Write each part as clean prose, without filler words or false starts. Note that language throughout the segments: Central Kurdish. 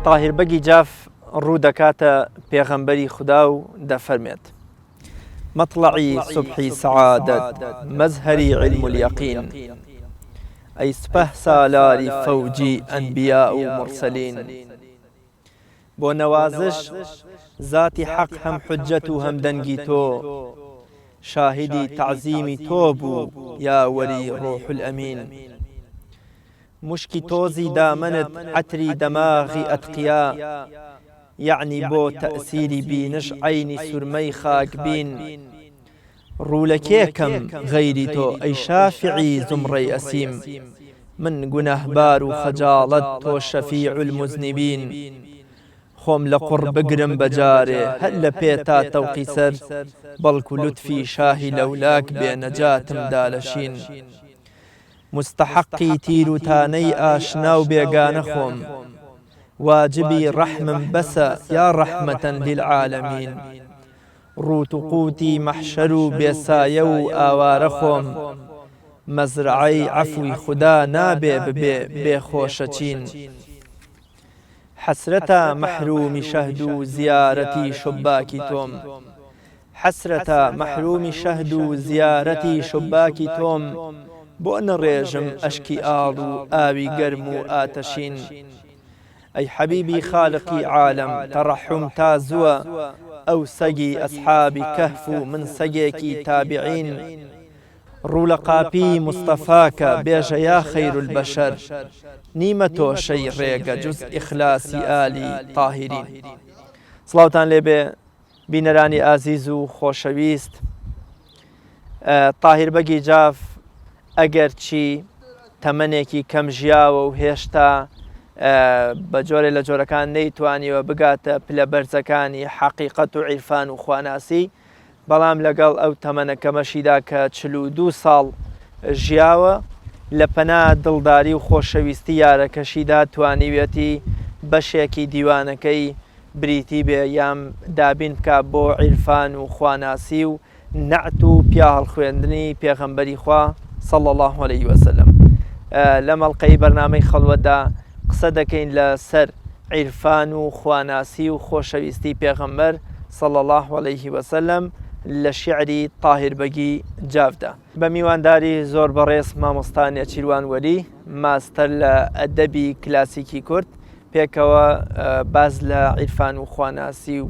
طاهر بەگی جاف ڕوو دەکاتە پێغەمبەری خوددا و دەفەرمێت مطلعی صبحی سعادت مەزهەری علم اليقین ئەی سپەه سالاری فەوجی ئەنبیا و مرسەلین بۆ نەوازش ذاتی حەق هەم حجەت و هەم دەنگی تۆ شاهدی تعزیمی تۆ بوو یاوەری ڕۆح الئەمین مشکی تۆزی دامنت عەتری دەماغی ئەتقیا یعنی بۆ تەئسیری بینش عەینی سورمەی خاکبین ڕوو لە کێکەم غەیری تۆ ئەی شافعی زومڕەی ئەسیم من گونەهبار و خەجاڵەت تۆ شەفیع الموزنبین خۆم لە قوڕ بگرم بەجارێ هەر لە پێ تا تەوقی سەر بەڵکو لوتفی شاهی لەولاک بێ نەجاتم دالەشین مستحقی تیروتانەی ئاشنا و بێگانە خۆم واجبی ڕەحمم بەسە یا ڕەحمەتەن للعالەمین ڕوت و قوتی مەحشەر و بێسایە و ئاوارە خۆم مەزرعەی عەفوی خودا نابێ ببێ بێخۆشەچین حەسرەتە مەحرومی شەهد و زیارەتی شوباکی تۆم حەسرەتە مەحرومی شەهد و زیارەتی شوباکی تۆم بۆ نەڕێژم ئەشکی ئاڵ و ئاوی گەرم و ئاتەشین ئەی حەبیبی خالقی عالەم تەڕەحوم تا زووە ئەو سەگی ئەسحابی کەهف و من سەگێکی تابعین ڕوو لە قاپی مستەفاکە بێژە یا خەیر البەشەر نیمە تۆشەی ڕێگە جوز ئیخلاسی ئالی تاهیرین سڵاوتان لێبێ بینەرانی ئازیز و خۆشەویست طاهر بەگی جاف ئەگەر چی تەمەنێکی کەم ژیاوە و هێشتا بە جۆرێ لە جۆرەکان نەیتوانیوە بگاتە پلە بەرزەکانی حەقیقەت و عیرفان و خواناسی بەڵام لەگەڵ ئەو تەمەنە کەمەشیدا کە 42 ساڵ ژیاوە لە پەنا دڵداری و خۆشەویستی یارەکەشیدا توانیوێتی بەشێکی دیوانەکەی بریتی بێ یام دابین بکە بۆ عیرفان و خواناسی و نەعت و پیا هەڵخوێندنی پێغەمبەری خوا صلى الله عليه وسلم لە مەڵقەی بەرنامەی خەڵوەتدا قسە دەکەین لەسەر عیرفان و خواناسی و خۆشەویستی پێغەمبەر صلى الله عليه وسلم لە شیعری طاهر بەگی جافدا بە میوانداری زۆر بەڕێز مامۆستا چیروان وەلی ماستەر لە ئەدەبی کلاسیکی کورد پێکەوە باز لە عیرفان و خواناسی و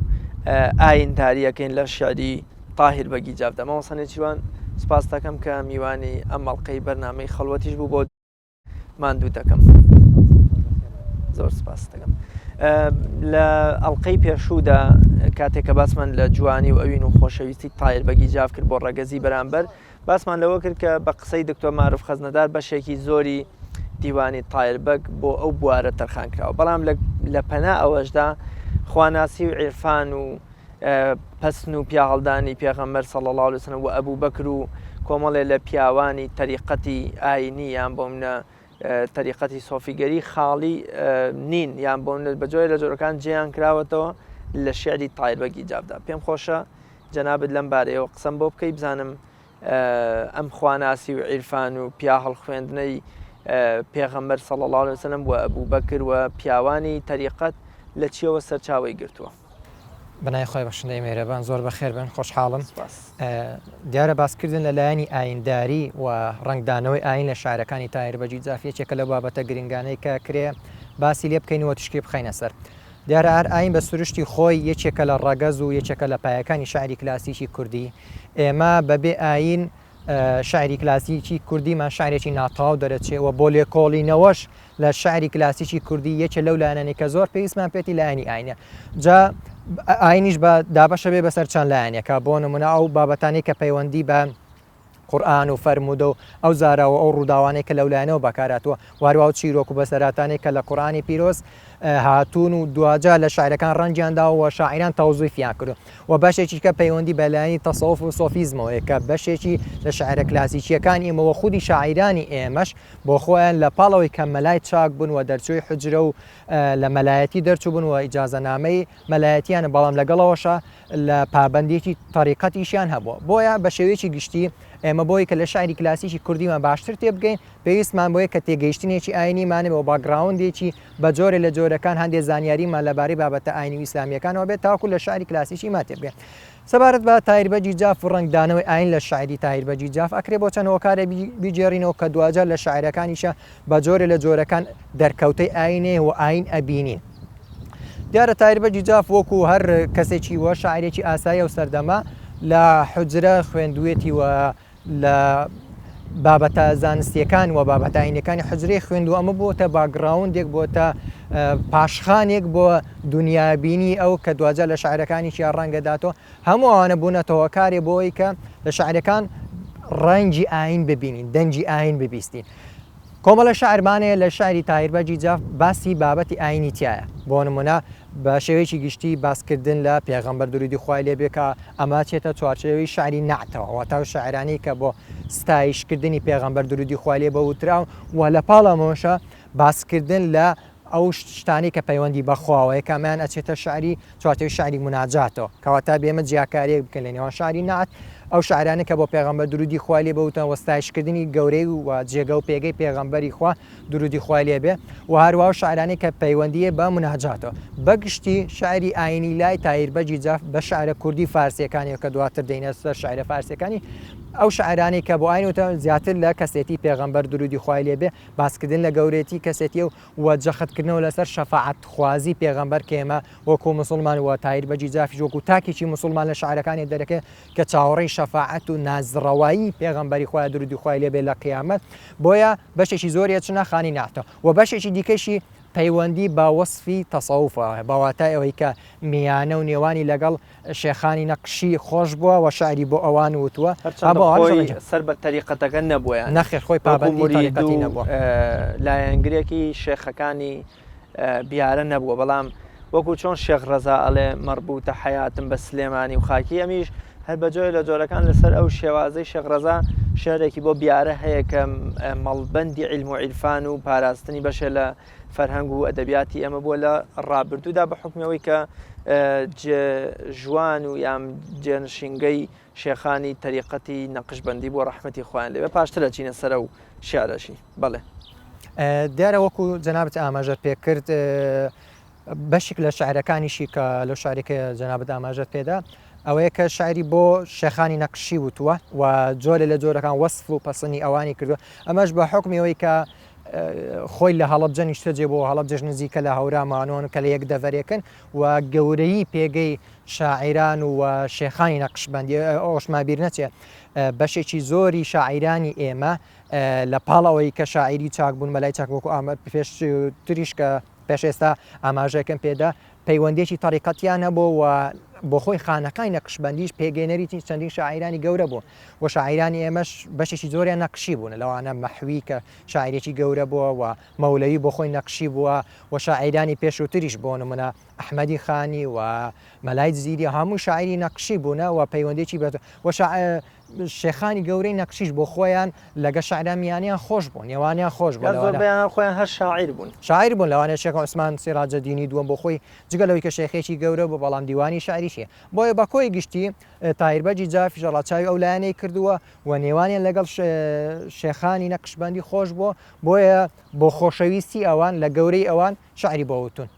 ئاینداریەکەین لە شیعری طاهر بەگی جافدا مامۆستا چیروان سپاس دەکەم کە میوانی ئەم مەڵقەی بەرنامەی خەڵوەتیش بوو بۆ ماندوو دەکەم زۆر سپاس دەکەم لە ئەڵلقەی پێشوودا کاتێک کە باسمان لە جوانی و ئەوین و خۆشەویستی طاهر بەگی جاف کرد بۆ ڕەگەزی بەرامبەر باسمان لەوە کرد کە بە قسەی دکتۆر معروف خەزنەدار بەشێکی زۆری دیوانی طاهر بەگ بۆ ئەو بوارە تەرخان کراوە بەڵام لە پەنا ئەوەشدا خواناسی و عیرفان و پەسن و پیاهەڵدانی پێغەمبەر صلی الله علیه وسلم و ئەبوو بەکر و کۆمەڵێ لە پیاوانی تەریقەتی ئاینی یان بۆ منە تەریقەتی سۆفیگەری خاڵی نین یان بۆ منە بەجۆرە لە جۆرەکان جێیان کراوەتەوە لە شیعری طاهر بەگی جافدا پێم خۆشە جەنابەت لەم بارەیەوە قسەم بۆ بکەی بزانم ئەم خواناسی و عیرفان و پیا هەڵخوێندنەی پێغەمبەر صلی الله علیه وسلم و ئەبوو بەکر و پیاوانی تەریقەت لە چیەوە سەرچاوەی گرتووە بەنای خۆی بەخشندەی مێرەبان زۆر بەخێر بن خۆشحاڵم دیارە باسکردن لە لایەنی ئاینداری و ڕنگدانەوەی ئاین لە شارەکانی طاهر بەگی جاف یەکێکە لە بابەتە گرنگانەی کە کرێ باسی لێ بکەینەوە تشکی بخەینە سەر دیارە هەر ئاین بە سروشتی خۆی یەکێکە لە ڕەگەز و یەکێکە لە پایەکانی شاعری کلاسیکی کوردی ئێمە بەبێ ئاین شاعری کلاسیکی کوردیمان شاعرێکی ناتەواو دەرەچێەوە بۆ لێکۆڵینەوەش لە شاعری کلاسیکی کوردی یەکێ لەو لایەنەی کە زۆر پێویستمان پێێتی لایەنی ئاینە جا ئاینیش بە دابەشە بێ بەسەر چەند لایەنێکە بۆ نمونە ئەو بابەتانی کە پەیوەندی بە قورئان و فەرموودە و ئەو زاراوە ئەو ڕووداوانەی کە لەولایەنەوە بەکاراتوە وارووا و چیرۆک و بەسەراتانەی کە لە قورئانی پیرۆز هاتوون و دوجا لە شاعرەکان ڕەنگیانداوە شاعران تەوزیفیان کردو و بەشێکی کە پەیوەندی بەلایەنی تەسەوف و سۆفیزمەوەیە کە بەشێکی لە شاعرە کلاسیکیەکان ئێمەوە خودی شاعرانی ئێمەش بۆ خۆیان لە پاڵەوەی کە مەلای چاک بوون و دەرچووی حجرە و لە مەلایەتی دەرچوو بوون و ئیجازەنامەی مەلایەتیانە بەڵام لەگەڵەوەشە لە پابەندێکی تەریقەتیشیان هەبووە بۆیە بە شێوەیەکی گشتی ئێمە بۆی کە لە شاعری کلاسیکی کوردیمان باشتر تێبگەین پێویستمان بۆیە کە تێگەیشتنێکی ئاینیمانەوە باگراوندێکی بە جۆرە لە جۆرەکان هەندێک زانیاریمان لەبارەی بابەتە ئاینی و ئیسلامیەکانەوە بێت تاکو لە شاعری کلاسیکی ما تێبگەین. سەبارەت بە تاهیربەجی جاف و ڕنگدانەوەی ئاین لە شاعری تاهیربەجی جاف ئەکرێ بۆ چەند هۆکارە بیجێڕینەوە کە دوجار لە شاعرەکانیشە بە جۆرە لە جۆرەکان دەرکەوتەی ئاینێ و ئاین ئەبینین. دیارە تاهیربەجی جاف وەکو هەر کەسێکی وە شاعرێکی ئاسایە و سەردەما لە حوجرە خوێندوێتی و لە بابەتە زانستیەکان و بابەتاینەکانی حجرەی خوێندو ئەمە بۆتە باگراوندێک بۆتە پاشخانێک بۆ دنیابینی ئەو کە دوجار لە شاعرەکانیشی ڕەنگەداتەوە هەموو ئەوانە بوونەتەوە کارێ بۆی کە لە شاعرەکان ڕەنگی ئاین ببینین دەنجی ئاین ببیستین. کۆمەڵە شاعرمانەیە لە شاعری تاهیربەجی جاف باسی بابەتی ئاینی تایە بۆ نمونە بە شێوەیەکی گشتی باسکردن لە پێغەمبەر درودی خوای لێ بێ کە ئەمە چێتە چوارچێوەی شاعری نەعتەوە واتە شاعرانەی کە بۆ ستایشکردنی پێغەمبەر درودی خوای لێ بە وتراون و لە پاڵەمەوەشە باسکردن لە ئەو شتانی کە پەیوەندی بەخواوەیە کامیان ئەچێتە شاعری چوارچێوەی شاعری مناجاتەوە کەواتە بێمە جیاکاریەک بکەن لە نێوان شاعری نەعت ئەو شاعرانە کە بۆ پێغەمبەر درودی خوای لێ بەوتن وەستایشکردنی گەورەی و جێگە و پێگەی پێغەمبەری خوا درودی خوای لێ بێ و هەروە شاعرانی کە پەیوەندیە بە مناجاتەوە بەگشتی شاعری ئاینی لای تاهیربەجی جاف بە شاعرە کوردی فارسیەکانی کە دواتر دێنە سەر شاعرە فارسیەکانی ئەو شاعرانی کە بۆ ئاینوتە زیاتر لە کەسێتی پێغەمبەر درودی خوای لێ بێ باسکردن لە گەورەتی کەسێتی و جەختکردنەوە لەسەر شەفاعەت خوازی پێغەمبەر کێمە وەکو مسلمان و تاهیربەجی جافی وەکو تاکێکی مسلمان لە شاعرەکانی دەرەکە کە چاوەڕێی شەفاعەت و نازڕەوایی پێغەمبەری خوای درودی خوای لێ بێ لە قیامەت بۆیە بەشێکی زۆری چنە خانی ناتەوە و بەشێکی دیکەشی پەیوەندی با وەصفی تەسەووفە باواتای ئەوەی کە میانە و نێوانی لەگەڵ شێخانی نەقشی خۆش بووە و شاعری بۆ ئەوان وتووە سەر بە تەریقەتەکە نەبووە نەخێر خۆی پابەندی نەبووە لایەنگرێکی شێخەکانی بیارە نەبووە بەڵام وەکو چۆن شێخ ڕەزا ئەڵێ مەربوتە حەیاتم بە سلێمانی و خاکی ئەمیش هەر بەجۆی لە جۆرەکان لەسەر ئەو شێوازەی شێخ ڕەزا شێرێکی بۆ بیارە هەیە کە مەڵبەندی عیلم و عیرفان و پاراستنی بەشێ لە فەرهەنگ و ئەدەبیاتی ئەمە بووە لە ڕابردوودا بە حکمەوەی کە ژوان و یام جێنشینگەی شێخانی تەریقەتی نەقشبەندی بۆ ڕەحمەتی خۆیان لێبێ پاشترە چینە سەرە و شیعرەشی بەڵێ دیارە وەکو جەنابەت ئاماژەت پێکرد بەشێک لە شاعرەکانیشی کە لەو شارێکە جەنابەت ئاماژەت پێدا ئەوەیە کە شاعری بۆ شێخانی نەقشی وتووە و جۆرە لە جۆرەکان وەصف و پەسەنی ئەوانی کردووە ئەمەش بە حکمیەوەی کە خۆی لە هەڵەبجە نیشتەجێ بۆ هەڵەبجەش نزیکە لە هەورامانۆن کە لە یەک دەڤەرێکن و گەورەی پێگەی شاعیران و شێخانی نەقشبەندی ئەوشمابیر نەچێ بەشێکی زۆری شاعیرانی ئێمە لە پاڵەوەی کە شاعری چاک بوون مەلای چاک وەکو ئامە پێش تریش کە پێش ئێستا ئاماژەکەم پێدا پەیوەندێکی تەریقەتیان نەبوو و بۆ خۆی خانەکانی نەقشبەندیش پێگەێنەری چەندین شاعیرانی گەورە بوو و شاعیرانی ئێمەش بەشێکی زۆریان نەقشی بوون لەوانە مەحوی کە شاعرێکی گەورە بووە و مەولەوی بۆ خۆی نەقشی بووە و شاعیرانی پێشووتریش بۆ نمونە ئەحمەدی خانی و مەلای زیری هەموو شاعری نەقشی بوونە و پەیوەندێکی بێت و شێخانی گەورەی نەقشیش بۆ خۆیان لەگە شاعرامیانیان خۆش بوون نێوانیان خۆش بوون خۆیان هەر شاعیر بوون شاعیر بوون لەوانە شێخ عوسمان سیراجەدینی دووەم بۆ خۆی جگەلەوەی کە شێخێکی گەورە بۆ بەڵام دیوانی شاعریشیە بۆیە بە کۆی گشتی تاهیربەجی جافی ژەڵاچاوی ئەو لایەنەی کردووە و نێوانیان لەگەڵ شێخانی نەقشبەندی خۆش بووە بۆیە بۆ خۆشەویستی ئەوان لە گەورەی ئەوان شاعری بۆوتون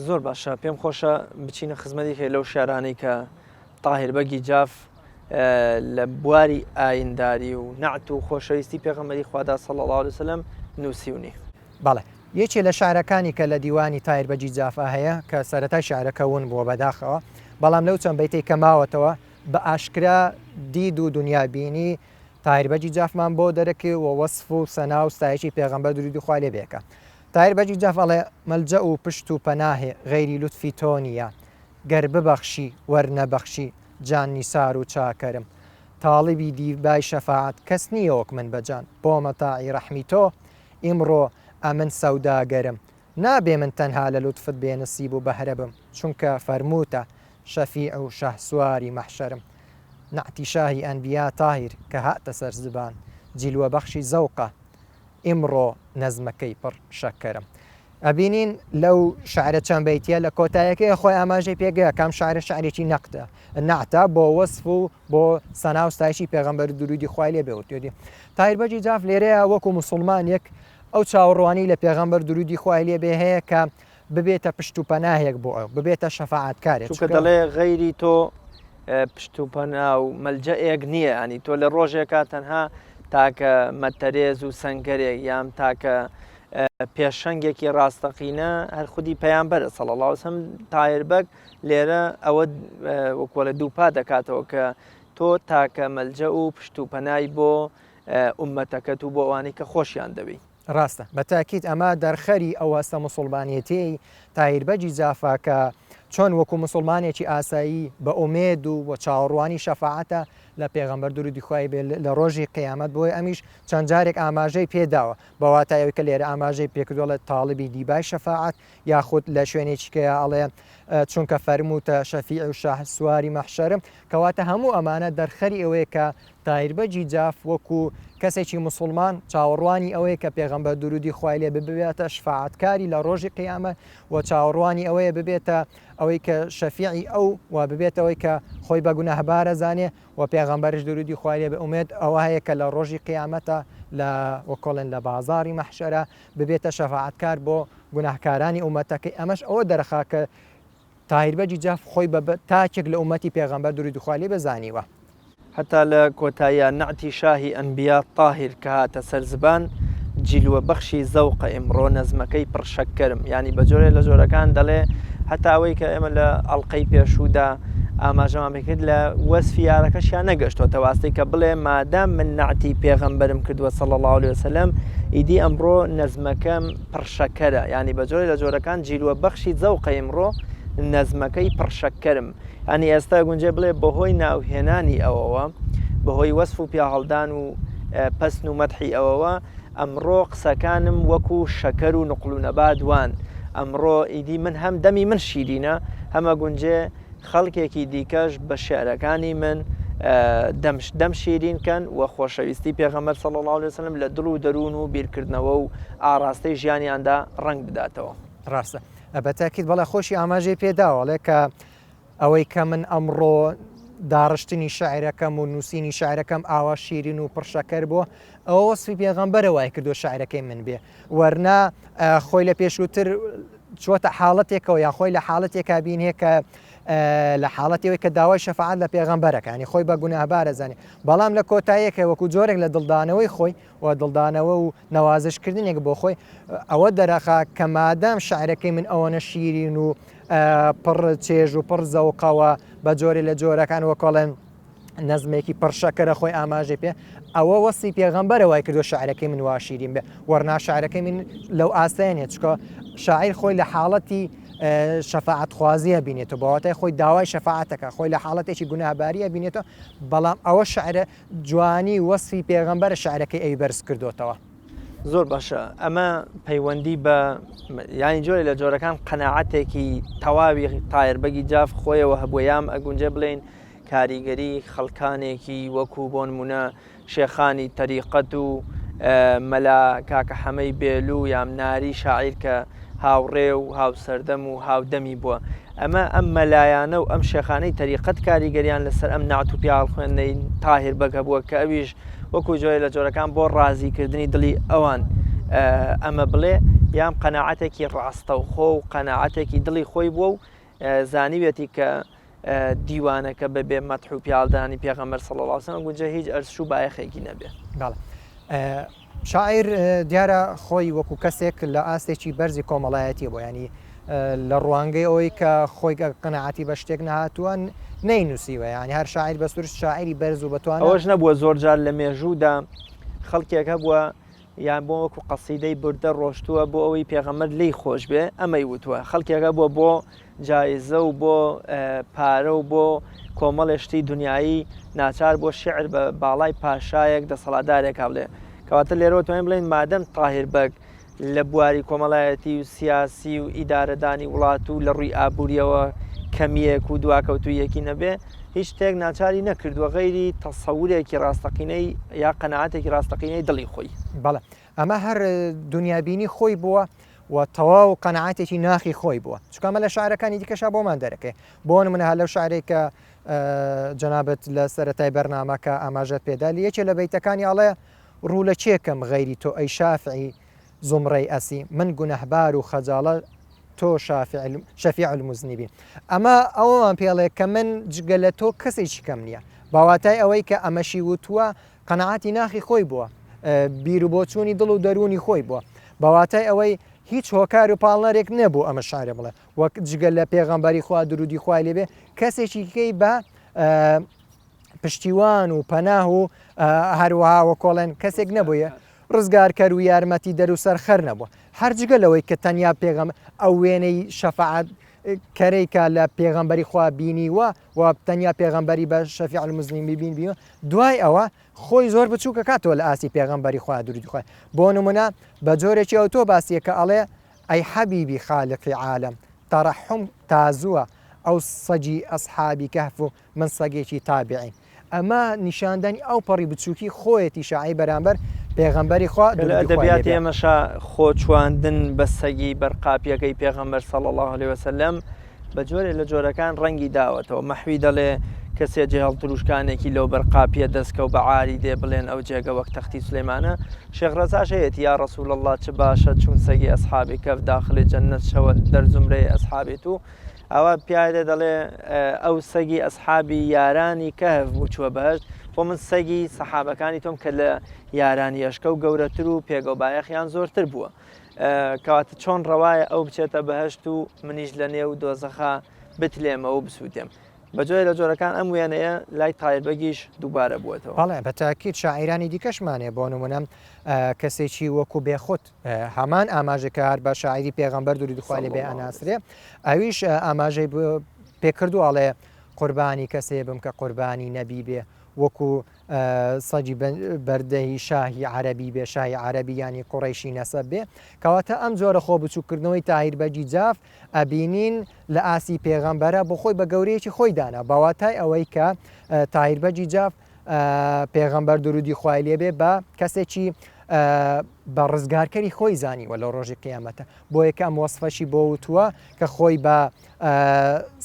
زۆر باشە پێم خۆشە بچینە خزمەتی لەو شارانەی کە تاهیربەگی جاف لە بواری ئاینداری و نەعت و خۆشەویستی پێغەمبەری خوادا صلی الله علیه وسلم نووسیونی بەڵێ یەکێ لە شارەکانی کە لە دیوانی تاهیربەجی جافا هەیە کە سەرەتای شارەکەون بووە بەداخەوە بەڵام لەو چەند بەیتەی کە ماوەتەوە بە ئاشکرا دید و دنیابینی تاهیربەجی جافمان بۆ دەرەکەی و وەصف و سەنا و ستایشی پێغەمبەر درودی خوای لێ بێکە تاهیربەجی جاف ئەڵێ مەلجە و پشت و پەناهێ غەیری لوتفی تۆ نییە گەر ببەخشی وەرنەبەخشی جان نیسار و چاکەرم تاڵیبی دیبای شەفاعەت کەس نییە وەک من بەجان بۆ مەتاعی ڕەحمی تۆ ئیمڕۆ ئەمن سەوداگەرم نابێ من تەنها لە لوتفت بێنسیب و بەهرە بم چونکە فەرمووتە شەفیع و شەهسواری مەحشەرم نعتی شاهی ئەنبیا تاهیر کە هاتە سەر زبان جیلوە بەخشی زەوقە ئیمڕۆ نەزمەکەی پڕ شەکەرم ئەبینین لەو شعرە چەند بەیتیە لە کۆتایەکەی خۆی ئاماژەی پێگەیە کام شعرە شعرێکی نەعتە بۆ وەسف و بۆ سەنا و ستایشی پێغەمبەر درودی خوای لێ بێوتێتی تایر بەجی جاف لێرەیە وەکو مسلمانێک ئەو چاوەڕوانی لە پێغەمبەر درودی خوای لێ بێ هەیە کە ببێتە پشت و پەناهێک بۆ ئەو ببێتە شەفاعەتکارێک چونکە دەڵێ غەیری تۆ پشت و پەنا و مەلجەیەک نییە ئەنی تۆ لە ڕۆژێکە تەنها تاکە مەتەرێز و سەنگەرێک یان تاکە پێشەنگێکی ڕاستەقینە هەر خودی پەیامبەرە سەڵ الله وسلم تایربەگ لێرە ئەوە وەکوە لە دووپا دەکاتەوە کە تۆ تاکە مەلجە و پشت و پەنای بۆ ئومەتەکەت و بۆ ئەوانەی کە خۆشیان دەبی ڕاستە بە تاکیت ئەمە دەرخەری ئەو هەستە موسڵمانیەتی تایربەجی جافاکە چۆن وەکو مسلمانێکی ئاسایی بە ئومێد و بۆ چاوەڕوانی شەفاعەتە لە پێغەمبەر درودی خوای بێ لە ڕۆژی قیامەت بۆی ئەمیش چەند جارێک ئاماژەی پێداوە بەواتایەوەی کە لێرە ئاماژەی پێکردووە لە تاڵبی دیبای شەفاعەت یاخود لە شوێنێکیکەیە ئەڵێ چونکە فەرموتە شەفیع و شاه سواری مەحشەرم کەواتە هەموو ئەمانە دەرخەری ئەوەیە کە تایربەجی جاف وەکو کەسێکی مسلمان چاوەڕوانی ئەوەیە کە پێغەمبەر درودی خوای لێ ببێتە شفاعەتکاری لە ڕۆژی قیامەت و چاوەڕوانی ئەوەیە ببێتە ئەوەی کە شەفیعی ئەو و ببێتەوەی کە خۆی بە گونەهبارە زانێ و پێغەمبەرش درودی خوای لێ بە ئومێد ئەوە هەیە کە لە ڕۆژی قیامەتە لە وەکۆڵێن لە بازاری مەحشەرە ببێتە شەفاعەتکار بۆ گوناهکارانی ئومەتەکەی ئەمەش ئەوە دەرەخا کە تایربەجی جاف خۆی بە تاکێک لە ئومەتی پێغەمبەر درودی خوای لێ بزانیوە حتا لە کۆتاییە نعتی شاهی ئەنبیا تاهیر کە هاتە سەرزبان جیلوە بەخشی زەوقە ئیمڕۆ نەزمەکەی پڕشەکەرم ینی بە جۆرێ لە جۆرەکان دەڵێ هەتا ئەوەی کە ئێمە لە ئەڵلقەی پێشوودا ئاماژەمان بکرد لە وەسفی یارەکەشیان نەگەشتۆتە واستەی کە بڵێ مادام من نعتی پێغەمبەرم کردووە صلی الله عليه وسلم ئیدی ئەمڕۆ نەزمەکەم پڕشەکەرە ینی بە جۆرێ لە جۆرەکان جیلوە بەخشی زەوقە ئیمڕۆ نەزمەکەی پڕشەکەرم ئەنی ئێستا گونجێ بڵێ بەهۆی ناوهێنانی ئەوەوە بەهۆی وەسف و پیاهەڵدان و پەسن و مەدحی ئەوەوە ئەمڕۆ قسەکانم وەکو شەکەر و نقل و نەبادوان ئەمڕۆ ئیدی من هەم دەمی من شیرینە هەمە گونجێ خەڵکێکی دیکەش بە شێعرەکانی من دەم شیرینکەن و خۆشەویستی پێغەمبەر صلی الله عليه وسلم لە دڵ و دەروون و بیرکردنەوە و ئاراستەی ژیانیاندا ڕنگ بداتەوە ڕاستە بەتاکیت بەڵێ خۆشی ئاماژەی پێداوەڵێ کە ئەوەی کە من ئەمڕۆ داڕشتنی شاعرەکەم و نووسینی شاعرەکەم ئاوا شیرین و پڕشەکەر بووە ئەوە وەسفی پێغەمبەرە وای کردو شاعرەکەی من بێ وەرنا خۆی لە پێشووتر چۆتە حاڵەتێکەوە یان خۆی لە حاڵەتێکا بینێ کە لە حاڵەتەوەی کە داوای شەفاعەت لە پێغەمبەرەکە ینی خۆی بە گوناهبارە زانێ بەڵام لە کۆتاییەکە وەکو جۆرێک لە دڵدانەوەی خۆی و دڵدانەوە و نەوازشکردنێک بۆ خۆی ئەوە دەرەخا کە مادام شاعرەکەی من ئەوەنە شیرین و پڕ چێژ و پڕ زەوقەوە بە جۆری لە جۆرەکان وەکۆڵێن نەزمێکی پڕشەکەرە خۆی ئاماژێ پێ ئەوە وەسی پێغەمبەرە وای کردو شاعرەکەی من وا شیرین بێ وەرنا شاعرەکەی من لەو ئاستەیانێت چکە شاعیر خۆی لە حاڵەتی شەفاعەت خوازیە بینێتەوە بەواتای خۆی داوای شەفاعەتەکە خۆی لە حاڵەتێکی گوناهباریە بینێتەوە بەڵام ئەوە شاعرە جوانی وەسفی پێغەمبەرە شاعرەکەی ئەوی بەرز کردوتەوە زۆر باشە ئەمە پەیوەندی بە یانی جۆری لە جۆرەکان قەناعەتێکی تەواوی تایربەگی جاف خۆیەوە هەبووە یام ئەگونجە بڵێن کاریگەری خەڵکانێکی وەکو بۆ نمونە شێخانی تەریقەت و مەلا کاکە حەمەی بێلوو یام ناری شاعیر کە هاوڕێ و هاوسەردەم و هاودەمی بووە ئەم مەلایانە و ئەم شێخانەی تەریقەت کاریگەریان لەسەر ئەم نعت و پیاڵ خوێندنەی تاهیربەگە بووە کە ئەویش وەکو جۆی لە جۆرەکان بۆ ڕازیکردنی دڵی ئەوان ئەمە بڵێ یام قەناعەتێکی ڕاستەوخۆ و قەناعەتێکی دڵی خۆی بووە و زانیوێتی کە دیوانەکە بەبێ مەدح و پیاڵدانی پێغەمبەر صلی الله علیه و سلم گونجە هیچ ئەرش و بایەخێکی نەبێ شاعیر دیارە خۆی وەکو کەسێک لە ئاستێکی بەرزی کۆمەڵایەتی بۆ ینی لە ڕوانگەی ئەوەی کە خۆی قەناعەتی بە شتێک نهاتووە نەینووسیوە ینی هەر شاعیر بەسوور شاعری بەرز و بەتوانە ئەوەش نەبووە زۆر جار لە مێژوودا خەڵکێک هەبووە یان بۆ وەکو قەسیدەی بردە ڕۆشتووە بۆ ئەوەی پێغەمبەر لی خۆش بێ ئەمەی وتووە خەڵکێکە بۆ جایزە و بۆ پارە و بۆ کۆمەڵێشتی دنیایی ناچار بۆ شعر بە باڵای پاشایەک دەسەڵاتدارێک هەڵێ کەواتە لێرەوە توانین بڵێن مادەم تاهیربەگ لە بواری کۆمەڵایەتی و سیاسی و ئیدارەدانی وڵات و لە ڕووی ئابوووریەوە کەمیەک و دواکەوتویەکی نەبێ هیچ شتێک ناچاری نەکردووە غەیری تەسەورێکی ڕاستەقینەی یا قەناعەتێکی ڕاستەقینەی دڵی خۆی بەڵێ ئەمە هەر دنیابینی خۆی بووە و تەواو قەنەعاتێکی ناخی خۆی بووە چکامە لە شارەکانی دیکەشا بۆمان دەرەکەی بۆ نمونە هە لەو شارێکە جەنابەت لە سەرەتای بەرنامەکە ئاماژەت پێدا یەکێ لە بەیتەکانی ئاڵێ ڕوو لە چێکەم غەیری تۆ ئەی شافعی زمڕەی ئەسی من گونەحبار و خەجاڵە تۆ شەفیع المزنیبین ئەمە ئەوەمان پێڵێ کە من جگە لە تۆ کەسێکی کەم نییە باواتای ئەوەی کە ئەمەشی وتووە قەنەعاتی ناخی خۆی بووە بیر و بۆچوونی دڵ و دەرونی خۆی بووە باواتای ئەوەی هیچ هۆکار و پاڵنەرێک نەبوو ئەمە شارە بڵێ وەک جگە لە پێغەمبەری خوا درودی خوای لێبێ کەسێکی کەی بە پشتیوان و پەناه و هەروەها وە کۆڵێن کەسێک نەبووە ڕزگارکەر و یارمەتی دەر و سەرخەر نەبووە هەرجگە لەوەی کە تەنیا پێغەم ئەو وێنەی شەفاعەت کەرەیکە لە پێغەمبەری خوا بینیوە و تەنیا پێغەمبەری بە شەفیع المزنیبین بینیوە دوای ئەوە خۆی زۆر بچووکە کاتەوە لە ئاسی پێغەمبەری خوا درودی خوای بۆ نمونە بە جۆرێکی ئەو تۆ باسیە کە ئەڵێ ئەی حەبیبی خالقی عالم تەڕەحم تازووە ئەو سەجی ئەسحابی کەهف و من سەگێکی تابعین ئەمە نیشاندانی ئەو پەڕی بچووکی خۆیەتی شاعی بەرامبەر پێغەمبەری خوا دەبیات ئێمەشا خۆچواندن بە سەگی بەرقاپیەکەی پێغەمبەر صلی الله عليه وسلم بە جۆرێ لە جۆرەکان ڕەنگی داوەتەوە مەحوی دەڵێ کەسێ جێهەڵ دروشکانێکی لەو بەرقاپیە دەستکە و بە عاری دێ بڵێن ئەو جێگە وەک تەختی سلێمانە شێخ ڕەزاش هەیەتی یا ڕەسوول الله چ باشە چون سەگی ئەسحابی کەف داخلی جەنەت شەوە دەرزومرەی ئەسحابێت و ئەوە پیادە دەڵێ ئەو سەگی ئەسحابی یارانی کەهف بوو چووە بەهشت بۆ من سەگی سەحابەکانی تۆم کە لە یارانی ئەشکە و گەورەتر و پێگەوبایەخیان زۆرتر بووە کەواتە چۆن ڕەوایە ئەو بچێتە بەهشت و منیش لە نێو دۆزەخا بتلێمەوە بسووتێم بەجۆی لە جۆرەکان ئەم وێنەیە لای تایربەگیش دووبارە بووەتەوە بەڵێ بەتاکیت شاعیرانی دیکەشمانێ بۆ نمونەم کەسێکی وەکو بێخۆت هەمان ئاماژەکار بە شاعری پێغەمبەر دووری دخوا لێ بێ ئەناسرێ ئەویش ئاماژەی پێکردو ئاڵێ قوربانی کەسێ بم کە قوربانی نەبی بێ وەکو سەجی بەردەهی شاهی عەرەبی بێ شاهی عەرەبی ینی قوڕیشی نەسەب بێ کەواتە ئەم جۆرە خۆ بچووکردنەوەی تاهیربەجی جاف ئەبینین لە ئاسی پێغەمبەرە بۆ خۆی بە گەورەیەکی خۆی دانا باواتای ئەوەی کە تاهیربەجی جاف پێغەمبەر درودی خوای لێبێ بە کەسێکی بە ڕزگارکەری خۆی زانی وە لە ڕۆژی قیامەتە بۆ یەکەم وەسفەشی بۆ وتووە کە خۆی بە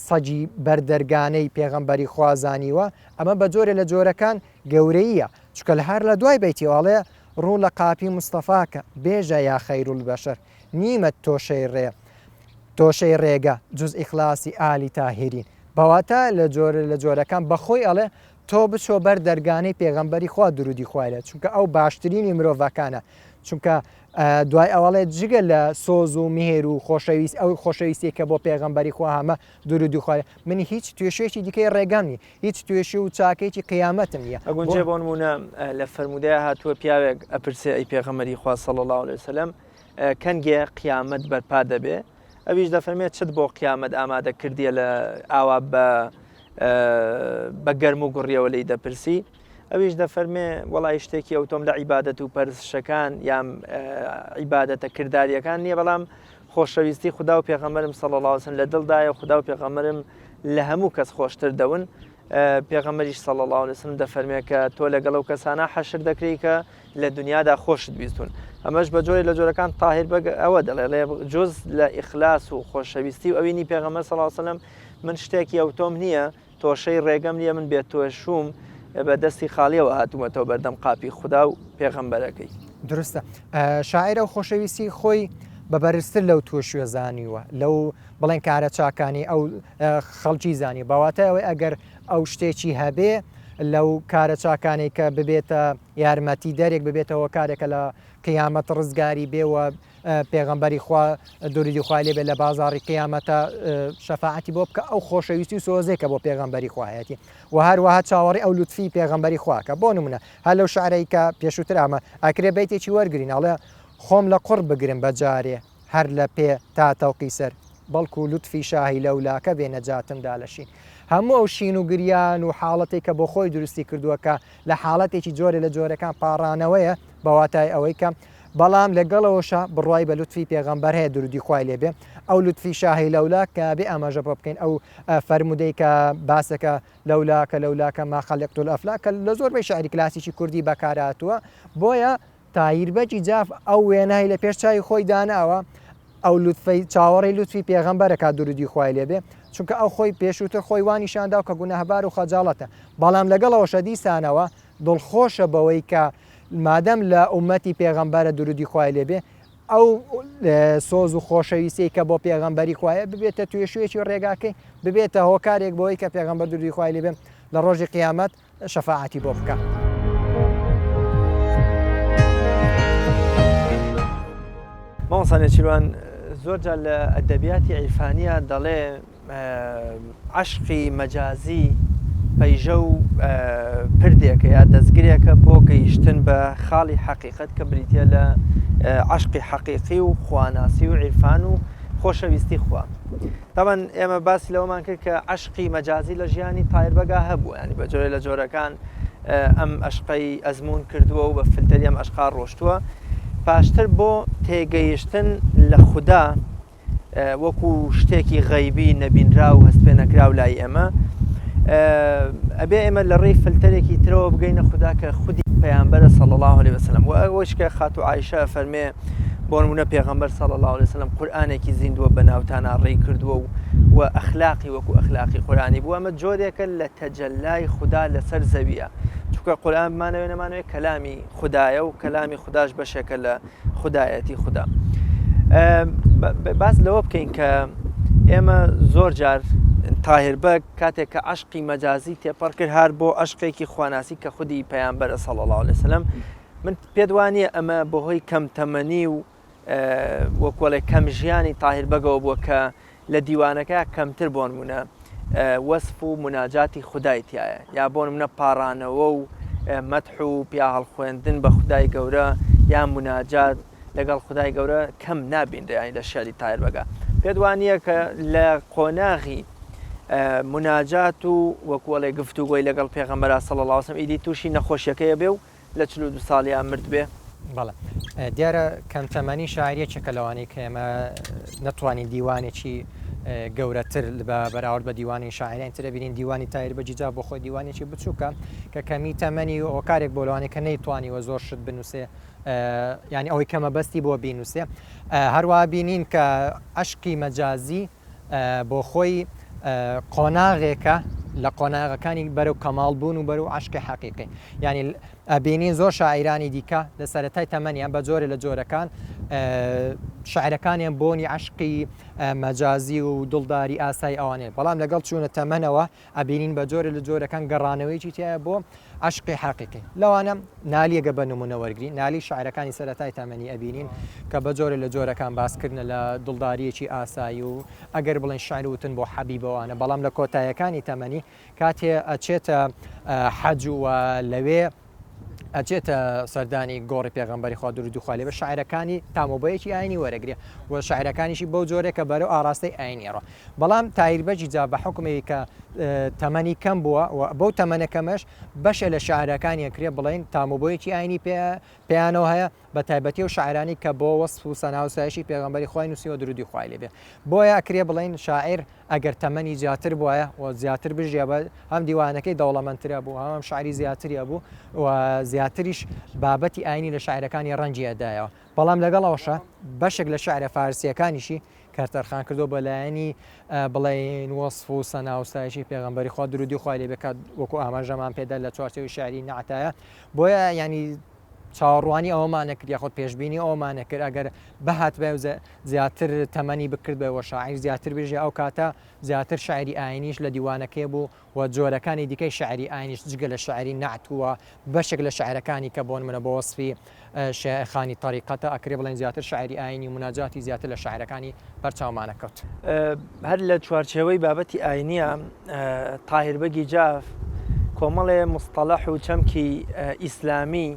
سەجی بەردەرگانەی پێغەمبەری خوازانیوە ئەمە بە جۆرە لە جۆرەکان گەورەیە چکە لە هەر لە دوای بەیتیواڵێ ڕوو لە قاپی مستەفاکە بێژە یا خەیرول بەشەر نیمە تۆشەی ڕێگە جز ئیخلاسی ئالی تاهیرین بەواتە لە جۆرەکان بەخۆی ئەڵێ تۆ بچۆ بەر دەرگانەی پێغەمبەری خوا درودی خوایە چونکە ئەو باشترینی مرۆڤەکانە چونکە دوای ئەوڵێ جگە لە سۆز و میهێر و خۆشەویست ئەو خۆشەویستێکە بۆ پێغەمبەری خوا هەمە درودی خوایە منی هیچ توێشێکی دیکەی ڕێگەمی هیچ توێشی و چاکێکی قیامەتم نیە ئەگونجێ بۆ نمونە لە فەرمودەیە هاتووە پیاوێک ئەپرسێ ئەی پێغەمبەری خوا صلی الله عليه وسلم کەنگێ قیامەت بەرپا دەبێ ئەویش دەفەرمێت چت بۆ قیامەت ئامادە کردیە لە ئاوا بە گەرم و گوڕیەوە لی دەپرسی ئەویش دەفەرمێ وەڵای شتێکی ئەو تۆم لە عیبادەت و پەرستشەکان یان عیبادەتە کرداریەکان نییە بەڵام خۆشەویستی خدا و پێغەمبەرم صلی الله علیه وسلم لە دڵدایە و خدا و پێغەمبەرم لە هەموو کەس خۆشتر دەون پێغەمبەریش صلی الله علیه وسلم دەفەرمێ کە تۆ لەگەڵ ئەو کەسانە حەشر دەکری کە لە دنیادا خۆشت بیستون ئەمەش بە جۆری لە جۆرەکان تاهیر بەگ ئەوە دەڵێ جز لە ئیخلاس و خۆشەویستی و ئەوینی پێغەمبەر صلی الله علیه وسلم من شتێکی ئەو تۆم نییە تۆشەی ڕێگەم نیە من بێت تۆشوم بە دەستی خاڵیەوە هاتوومەتەوە بەردەم قاپی خوددا و پێغەمبەرەکەی درستە شاعرە و خۆشەویستی خۆی بە بەرزتر لەو تووشوێ زانیوە لەو بڵێن کارە چاکانی ئەو خەڵکی زانی باواتایەوەی ئەگەر ئەو شتێکی هەبێ لەو کارە چاکانی کە ببێتە یارمەتی دەرێک ببێتەوە کارێکە لە قیامەت ڕزگاری بێوە پێغەمبەری خوا دووری خوا لێ بێ لە بازاڕی قیامەتە شەفاعەتی بۆ بکە ئەو خۆشەویستی و سۆزێکە بۆ پێغەمبەری خوایەتی و هەروەها چاوەڕی ئەو لوتفی پێغەمبەری خواکە بۆ نمونە هەر لەو شعرەی کە پێشووتر ئەمە ئەکرێ بەیتێکی وەرگرین ئەڵێ خۆم لە قوڕ بگرم بەجارێ هەر لە پێ تا تەوقی سەر بەڵکو لوتفی شاهی لەولاکە بێ نەجاتمدا لەشین هەموو ئەو شین و گریان و حاڵەتێک کە بۆ خۆی دروستی کردووەکە لە حاڵەتێکی جۆرە لە جۆرەکان پاڕانەوەیە بەواتای ئەوەی کە بەڵام لەگەڵەوەشە بڕای بە لوتفی پێغەمبەر هەیە درودی خوای لێبێ ئەو لوتفی شاهی لەولا کە بێ ئاماژە بۆ بکەین ئەو فەرمودەی کە باسەکە لەولاکە ما خەلقت الأفلاک کە لە زۆربەی شاعری کلاسیکی کوردی بەکارهاتووە بۆیە تاهیربەجی جاف ئەو وێنەی لە پێش چاوی خۆی داناوە ئەو لوتفەی چاوەڕی لوتفی پێغەمبەرەکە درودی خوای لێبێ چونکە ئەو خۆی پێشووتر خۆی وانیشاندا و کە گونەهبار و خەجاڵەتە بەڵام لەگەڵەوەشە دیسانەوە دڵخۆشە بەوەی کە مادەم لە ئومەتی پێغەمبەرە درودی خوای لێبێ ئەو سۆز و خۆشەویستی کە بۆ پێغەمبەری خوایە ببێتە توێشوێکی ڕێگاکەی ببێتە هۆکارێک بۆی کە پێغەمبەر درودی خوای لێبێ لە ڕۆژی قیامەت شەفاعەتی بۆ بکە. مامۆستا نێچیروان زۆرجار لە ئەدەبیاتی عیرفانیە دەڵێ عەشقی مەجازی پەیژە و پردێکە یا دەستگرێکە بۆ گەیشتن بە خاڵی حەقیقەت کە بریتە لە عەشقی حەقیقی و خواناسی و عیرفان و خۆشەویستی خوا. طبعاً ئێمە باسی لەوەمان کرد کە عەشقی مەجازی لە ژیانی تایربەگا هەبوو ینی بە جۆرە لە جۆرەکان ئەم عەشقەی ئەزمون کردووە و بە فلتەری ئەم عەشقا ڕۆشتووە پاشتر بۆ تێگەیشتن لە خودا وەکو شتێکی غەیبی نەبینرا و هەست پێ نەکراو لای ئێمە ئەبێ ئێمە لە ڕێی فلتەرێکی ترەوە بگەینە خودا کە خودی پەیامبەرە صلی الله علیه وسلم و ئەوەش کە خاتو عایشە فەرمێ بۆ نمونە پێغەمبەر صلی الله علیه وسلم قورئانێکی زیندووە بە ناوتانە ڕێی کردووە و ئەخلاقی وەکو ئەخلاقی قورئانی بوو ئەمە جۆرێکە لە تەجەلای خودا لەسەر زەویە چونکە قورئان بمانەوێ نەمانەوێت کەلامی خودایە و کەلامی خوداش بەشێکە لە خودایەتی خودا. باس لەوە بکەین کە ئێمە زۆر جار تاهیربەگ کاتێک کە عەشقی مەجازی تێپەڕ کرد هەر بۆ عەشقێکی خواناسی کە خودی پەیامبەرە صلی الله علیه وسلم من پێت وانییە ئەمە بەهۆی کەم تەمەنی و وەکوڵێ کەم ژیانی تاهیربەگەوە بووە کە لە دیوانەکە کەمتر بۆ نمونە وەسف و مناجاتی خودای تایە یا بۆ نمونە پاڕانەوە و مەدح و پیا هەڵخوێندن بە خودای گەورە یا مناجات لەگەڵ خودای گەورە کەم نابینرێ لە شێری تایربەگا. پێت وانییە کە لە قۆناغی مناجات و وەکوڵێ گفتوگۆی لەگەڵ پێغەمبەر صلی الله علیه وسلم ئیدی تووشی نەخۆشیەکەیە بێ و لە 42 ساڵیان مرد بێ. بەڵێ دیارە کەمتەمەنی شاعریەکێکە لەوانەی کە ئێمە نەتوانین دیوانێکی گەورەتر بەراورد بە دیوانی شاعران ترە بینین دیوانی تایربەگی جا بۆ خۆی دیوانێکی بچووکە کە کەمی تەمەنی و هۆکارێک بۆ لەوانەیە کە نەیتوانیوە زۆر شت بنووسێ ینی ئەوەی کەمە بەستی بۆ بینووسێ هەروە بینین کە عەشقی مەجازی بۆ خۆی قۆناغێکە لە قۆناغەکانی بەرەو کەماڵبوون و بەرەو عەشقی حەقیقی ینی ئەبینین زۆر شاعیرانی دیکە لە سەرەتای تەمەنیان بە جۆرە لە جۆرەکان شاعرەکانیان بۆنی عەشقی مەجازی و دڵداری ئاسایی ئەوانێ بەڵام لەگەڵ چوونە تەمەنەوە ئەبینین بە جۆرە لە جۆرەکان گەڕانەوەیکی تایە بۆ عەشقی حەقیقی لەوانە نالیەگە بە نمونە وەرگری نالی شاعرەکانی سەرەتای تەمەنی ئەبینین کە بە جۆرە لە جۆرەکان باسکردنە لە دڵداریەکی ئاسایی و ئەگەر بڵێن شاعر وتن بۆ حەبیبەوانە بەڵام لە کۆتاییەکانی تەمەنی کاتێ ئەچێتە حەج و لەوێ ئەچێتە سەردانی گۆڕی پێغەمبەری خوا درود و خوای لێبێ شاعرەکانی تامۆبەیەکی ئاینی وەرەگرێ و شاعرەکانیشی بەو جۆرێکە بەرەو ئاراستەی ئاینیڕۆ بەڵام تایربەجی جا بە حکومەوەی کە تەمەنی کەم بووە و بەو تەمەنەکەمەش بەشە لە شاعرەکانی کرێ بڵێن تامۆبەیەکی ئاینی پێیانەوە هەیە بە تایبەتی و شاعرانی کە بۆ وەسف و سەناوسایشی پێغەمبەری خوای نووسیوە درودی خوای لێبێ بۆیە ئەکرێ بڵێن شاعر ئەگەر تەمەنی زیاتر بووایە و زیاتر بژێ بە هەم دیوانەکەی دەوڵەمەندترە بوو هەم شاعری زیاتریە بوو و زیاتریش بابەتی ئاینی لە شاعرەکانی ڕەنجی ئەدایەوە بەڵام لەگەڵەوەشە بەشێک لە شاعرە فارسیەکانیشی کارتەرخان کردو بەلایەنی بڵێن وەسف و سەناوسایشی پێغەمبەری خوا درودی خوای لێبێ کات وەکو ئاماژەمان پێدا لە چوارچێوەی شاعری نەعتایە بۆیە ینی چاوەڕوانی ئەومانە کرد یاخۆ پێشببینی ئەومانە کرد ئەگەر بەهات بێ زیاتر تەمەنی بکرد بێەوە شاعیر زیاتر بێژێ ئەو کاتە زیاتر شاعری ئاینیش لە دیوانەکەی بوو و جۆرەکانی دیکەی شاعری ئاینیش جگە لە شاعری نەعتووە بەشێک لە شاعرەکانی کە بۆن منە بۆ وەسفی شێخانی تەریقەتە ئەکرێ بڵێن زیاتر شاعری ئاینی و مناجاتی زیاتر لە شاعرەکانی بەرچاومانە کەوت هەر لە چوارچێوەی بابەتی ئاینیە تاهیربەگی جاف کۆمەڵێ مستەڵەح و چەمکی ئیسلامی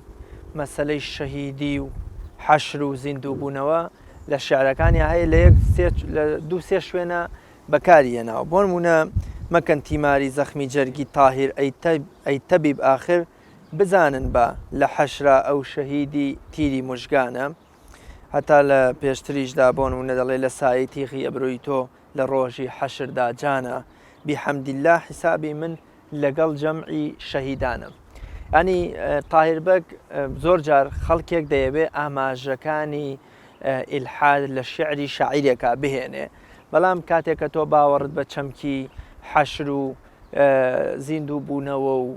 مەسەلەی شەهیدی و حەشر و زیندوو بوونەوە لە شعرەکانی هەیە لە دوو سێ شوێنە بەکارهێناوە بۆ نمونە مەکەن تیماری زەخمی جەرگی تاهیر ئەی تەبیب ئاخر بزانن بە لە حەشرا ئەو شەهیدی تیری موژگانە هەتا لە پێشتریشدا بۆ نمونە دەڵێ لە سایەی تیغی ئەبرۆی تۆ لە ڕۆژی حەشردا جانە بیحەمدیلله حیسابی من لەگەڵ جەمعی شەهیدانە ینی تاهیربەگ زۆر جار خەڵکێک دەیەوێ ئاماژەکانی ئیلحاد لە شعری شاعیرێکە بهێنێ بەڵام کاتێک کە تۆ باوەڕت بە چەمکی حەشر و زیندوو بوونەوە و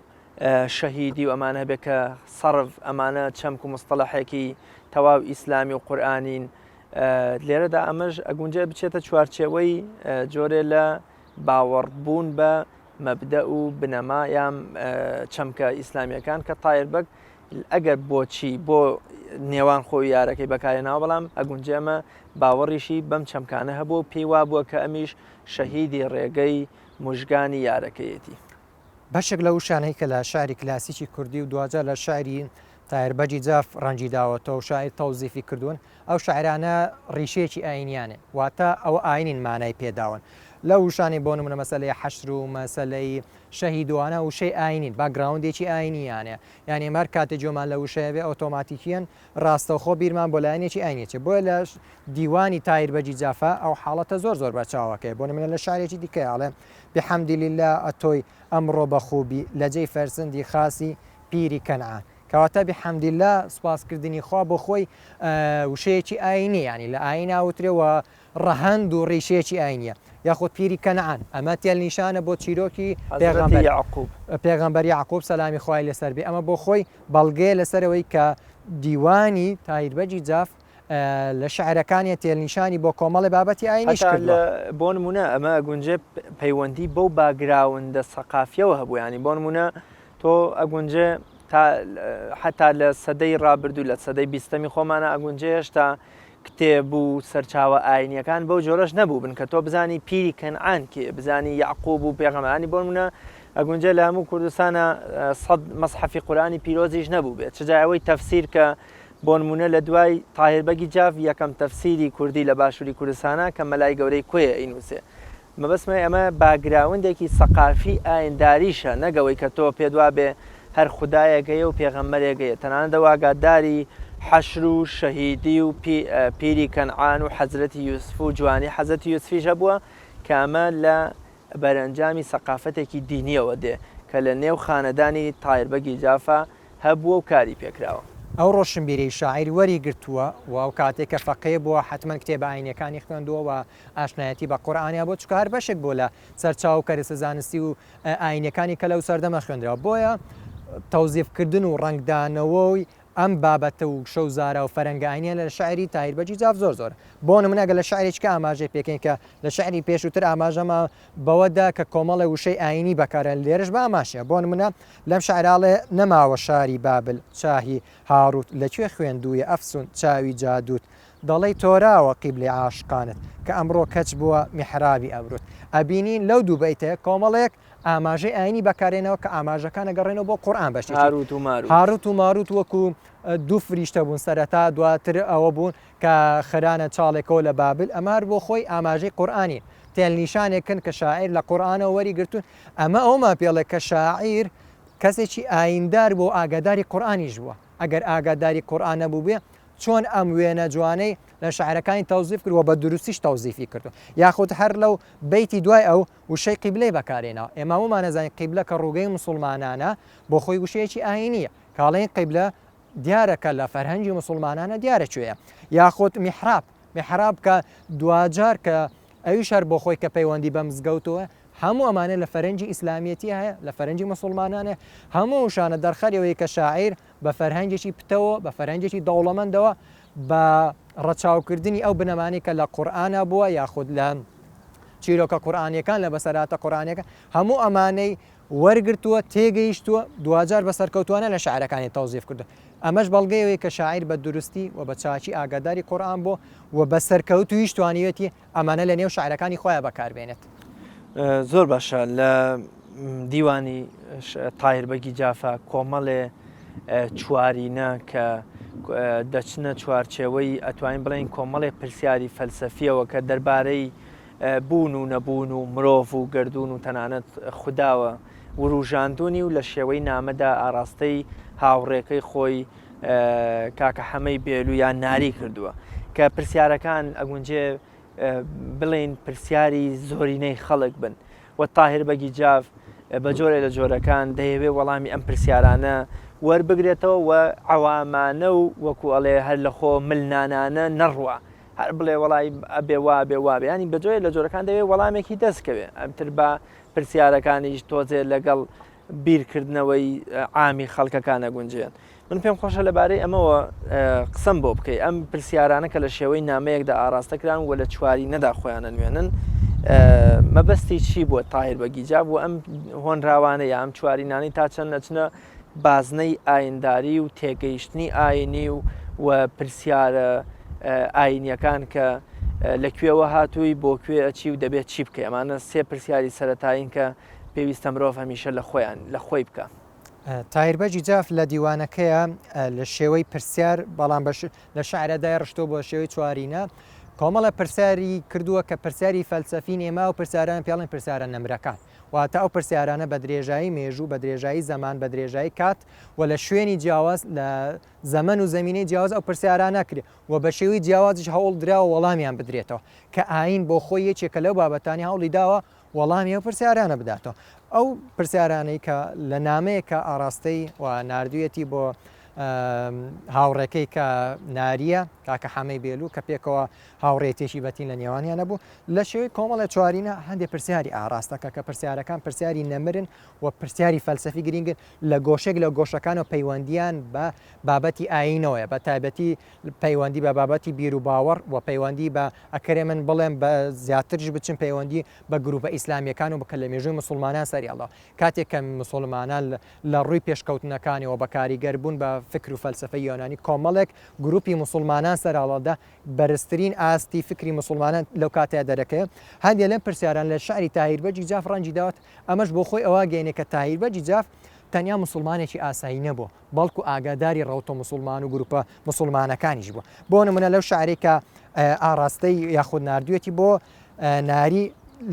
شەهیدی و ئەمانە هەبێت کە سەرف ئەمانە چەمک و مستەڵەحێکی تەواو ئیسلامی و قورئانین لێرەدا ئەمەش ئەگونجێ بچێتە چوارچێوەی جۆرێ لە باوەڕبوون بە مەبدە و بنەما یان چەمکە ئیسلامیەکان کە تایربەگ ئەگەر بۆچی بۆ نێوان خۆی یارەکەی بەکارێناوە بەڵام ئەگونجێمە باوەڕیشی بەم چەمکانە هەبوو پێی وا بووە کە ئەمیش شەهیدی ڕێگەی موژگانی یارەکەیەتی بەشێک لە وشانەی کە لە شاری کلاسیکی کوردی و دوجار لە شاری تایربەجی جاف ڕەنجی داوەتەوە و شاعیر تەوزیفی کردوون ئەو شاعرانە ڕیشەیەکی ئاینیانێ واتە ئەو ئاینین مانای پێداون لە وشانی بۆ نمونە مەسەلەی حەشر و مەسەلەی شەهیدوانە وشەی ئاینین باگراوندێکی ئاینیانێ یعنی مەر کاتێ جۆمان لە وشەیە بێ ئۆتۆماتیکیان ڕاستەوخۆ بیرمان بۆ لایەنێکی ئاینێکی بۆیە لە دیوانی تایربەجی جافا ئەو حاڵەتە زۆر بە چاوەکەی بۆ نمونە لە شارێکی دیکەیاڵێ بحەمدی لله ئەتۆی ئەمڕۆ بەخوبی لە جێی فەرسندی خاسی پیری کەنعان کەواتە بحەمدی لله سوپاسکردنی خوا بۆ خۆی وشەیەکی ئاینی ینی لە ئایناوترێەوە ڕەهەند و ڕیشەیەکی ئاینیە یاخود پیری کەنعان ئەمە تێل نیشانە بۆ چیرۆکی پێغەمبەری یعقوب سەلامی خوای لەسەر بێ ئەمە بۆ خۆی بەڵگەیە لەسەرەوەی کە دیوانی تایربەجی جاف لە شعرەکانی تێلنیشانی بۆ کۆمەڵی بابەتی ئاینیش کردووە بۆ نمونە ئەمە ئەگونجێ پەیوەندی بەو باگراوندە سەقافیەوە هەبوو ینی بۆ نمونە تۆ ئەگونجێ حتا لە سەدەی ڕابردوو لە سەدەی بیستەمی خۆمانە ئەگونجێ هێشتا کتێب و سەرچاوە ئاینیەکان بەو جۆرەش نەبوو بن کە تۆ بزانی پیری کەنعان کێ بزانی یعقوب و پێغەمبەرانی بۆ نمونە ئەگونجێ لە هەموو کوردستانە سەد مەسحەفی قورئانی پیرۆزیش نەبوو بێت چجایەوەی تەفسیر کە بۆ نمونە لە دوای تاهیربەگی جاف یەکەم تەفسیری کوردی لە باشووری کوردستانە کە مەلای گەورەی کوێیە ئینووسێ مەبەسمە ئەمە باگراوندێکی سەقافی ئاینداریشە نەگەوەی کە تۆ پێدوا بێ هەر خودایەگەیە و پێغەمبەرێگەیە تەنانەت ئاگاداری حەشر و شەهیدی و پیری کەنعان و حەزرەتی یوسف و جوانی حەزرەتی یوسفیش هەبووە کە ئەمە لە بەرەنجامی سەقافەتێکی دینیەوە دێ کە لە نێو خانەدانی تایربەگی جافا هەبووە و کاری پێکراوە ئەو ڕۆشنبیری شاعیر وەری گرتووە و ئەو کاتێک کە فەقێ بووە حتمما کتێبە ئاینەکانی خوێندووە و ئاشنایەتی بە قورئانیا بۆ چکە هەر بەشێک بۆ لە سەرچاو کەرەسە زانستی و ئاینەکانی کە لەو سەردەمە خوێندرەوە بۆیە تەوزیفکردن و ڕنگدانەوەی ئەم بابەتە و شەوزارە و فەرەنگایانە لە شاعری تایربەجی جاف زۆر بۆ نمونەگە لە شاعرێککە ئاماژەی پێکەین کە لە شاعری پێشووتر ئاماژەمە بەوەدا کە کۆمەڵی وشەی ئاینی بەکارە لێرش بە ئاماشە بۆ نمونە لەم شاعراڵێ نەماوە شاری بابل چاهی هاڕوت لەکوێ خوێندوویە ئەفسون چاوی جادوت دەڵی تۆراوە قیبلی عاشقانت کە ئەمڕۆ کەچ بووە میحرابی ئەبروت ئەبینین لەو دوو بەیتەیە کۆمەڵێک ئاماژەی ئاینی بەکارێنەوە کە ئاماژەکان ئەگەڕێنەوە بۆ قورئان بەشی هاروت و ماروت وەکو دوو فریشتە بوون سەرەتا دواتر ئەوە بوون کە خەرانە چاڵێکەوە لە بابل ئەمار بۆ خۆی ئاماژەی قورئانی تێلنیشانێکن کە شاعیر لە قورئانەوە وەری گرتوون ئەمە ئەوما پێڵێ کە شاعیر کەسێکی ئایندار بۆ ئاگاداری قورئانیش بووە ئەگەر ئاگاداری قورئان نەبوو بێ چۆن ئەم وێنە جوانەی لە شاعرەکانی تەوزیف کردووە بە دروستیش تەوزیفی کردو یاخود هەر لەو بەیتی دوای ئەو وشەی قیبلەی بەکارێنەوە ئێمە ومانەزانین قیبلە کە ڕووگەی موسڵمانانە بۆ خۆی وشەیەکی ئاینیە کاڵێن قیبلە دیارەکە لە فەرهەنگی موسڵمانانە دیارە کوێیە یاخود میحراب کە دوجار کە ئەویش هەر بۆ خۆی کە پەیوەندی بە مزگەوتەوە هەموو ئەمانە لە فەرەنگی ئیسلامیەتی هەیە لە فەرەنگی موسڵمانانە هەموو شانە دەرخەریەوەی کە شاعیر بە فەرهەنگێکی پتەوە بە فەرهەنگێکی دەوڵەمەندەوە بە ڕەچاوکردنی ئەو بنەمانی کە لە قورئانە بووە یاخود لە چیرۆکە قورئانیەکان لە بەسەراتە قورئانیەکە هەموو ئەمانەی وەرگرتووە تێگەیشتووە دوجار بە سەرکەوتوانە لە شاعرەکانی تەوزیف کردو ئەمەش بەڵگەیەوەی کە شاعیر بە دروستی و بە چاچی ئاگاداری قورئان بۆ و بە سەرکەوتویش توانیوێتی ئەمانە لە نێو شاعرەکانی خۆیان بەکاربێنێت زۆر باشە لە دیوانی تایربەگی جافا کۆمەڵێ چوارینە کە دەچنە چوارچێوەی ئەتوانین بڵێن کۆمەڵێک پرسیاری فەلسەفیەوە کە دەربارەی بوون و نەبوون و مرۆڤ و گردون و تەنانەت خودداوە وروژاندونی و لە شێوەی نامەدا ئاراستەی هاوڕێکەی خۆی کاکە حەمەی بێلویان ناری کردووە کە پرسیارەکان ئەگونجێ بڵێن پرسیاری زۆرینەی خەڵک بن و تاهیربەگی جاف بە جۆرێ لە جۆرەکان دەیەوێت وەڵامی ئەم پرسیارانە وەربگرێتەوە و عوامانە و وەکو ئەڵێ هەر لە خۆ ملنانانە نەڕوە هەر بڵێ وڵی ئەبێ وابێ وابێ ینی بەجۆی لە جۆرەکان دەوێت وەڵامێکی دەستکەوێت ئەمتر بە پرسیارەکانیش تۆزێ لەگەڵ بیرکردنەوەی عامی خەڵکەکانە گونجێن. من پێم خۆشە لەبارەی ئەمەوە قسەم بۆ بکەیت ئەم پرسیارانە کە لە شێوەی نامەیەکدا ئاراستەکران و لە چواری نەدا خۆیانە نوێنن مەبەستی چی بووە تاهیر بەگیجاب و ئەم هۆنراوانە یا ئەم چوارینانی تا چەند نەچنە بازنەی ئاینداری و تێگەیشتنی ئاینی و پرسیارە ئاینیەکان کە لەکوێوە هاتووی بۆ کوێ ئەچی و دەبێت چی بکە ئەمانە سێ پرسیاری سەرەتایین کە پێویستە مرۆڤ هەمیشە لە خۆی بکە. تاهیربەجی جاف لە دیوانەکەیە لە شێوەی پرسیار بەڵام لە شعرەدای ڕشتۆ بۆ شێوەی چوارینە کۆمەڵە پرسیاری کردووە کە پرسیاری فەلسەفی نێما و پرسیاران پێڵێن پرسیارە نەمرەکان واتە ئەو پرسیارانە بە درێژایی مێژوو بە درێژایی زەمان بە درێژایی کات و لە شوێنی جیاواز لە زەمن و زمینەی جیاواز ئەو پرسیاران نەکرێت و بە شێوەی جیاوازش هەوڵ دراوە وەڵامیان بدرێتەوە کە ئاین بۆ خۆی یەکێکە لەو بابەتانی هەوڵی داوە وەڵامی ئەو پرسیارانە بداتەوە. ئەو پرسیارانەی کە لە نامەیەکە ئاراستەی و نردویەتی بۆ هاوڕێکەی کە ناریە کاکە حەمەی بێلوو کە پێکەوە هاوڕێتێکی بەتین لە نێوانیان نەبوو لە شێوەی کۆمەڵە چوارینە هەندێک پرسیاری ئاراستەکە کە پرسیارەکان پرسیاری نەمرن و پرسیاری فەلسەفی گرنگن لە گۆشێک لە گۆشەکان و پەیوەندیان بە بابەتی ئاینەوەیە بە تایبەتی پەیوەندی بە بابەتی بیر و باوەڕ و پەیوەندی بە ئەکرێ من بڵێم بە زیاترش بچن پەیوەندی بە گروپە ئیسلامیەکان و بکە لە مێژووی مسلمانان سەریاڵەوە کاتێک کە مسلمانان لە ڕووی پێشکەوتنەکانیەوە بە کاریگەربوون بە فکر و فەلسفەی یۆنانی کۆمەڵێک گروپی مسلمانان سەراڵەدا بەرزترین ئاستی فکری مسلمانان لەو کاتەیە دەرەکەی هەندێک لەم پرسیاران لە شعری تاهیربەجی جاف ڕەنجی داوت ئەمەش بۆ خۆی ئەوە گەینێ کە تاهیربەجی جاف تەنیا مسلمانێکی ئاسایی نەبوو بەڵکو ئاگاداری ڕەوتە مسلمان و گروپە مسلمانەکانیش بوو بۆ نمونە لەو شعری کە ئاراستەی یاخود نردوێتی بۆ ناری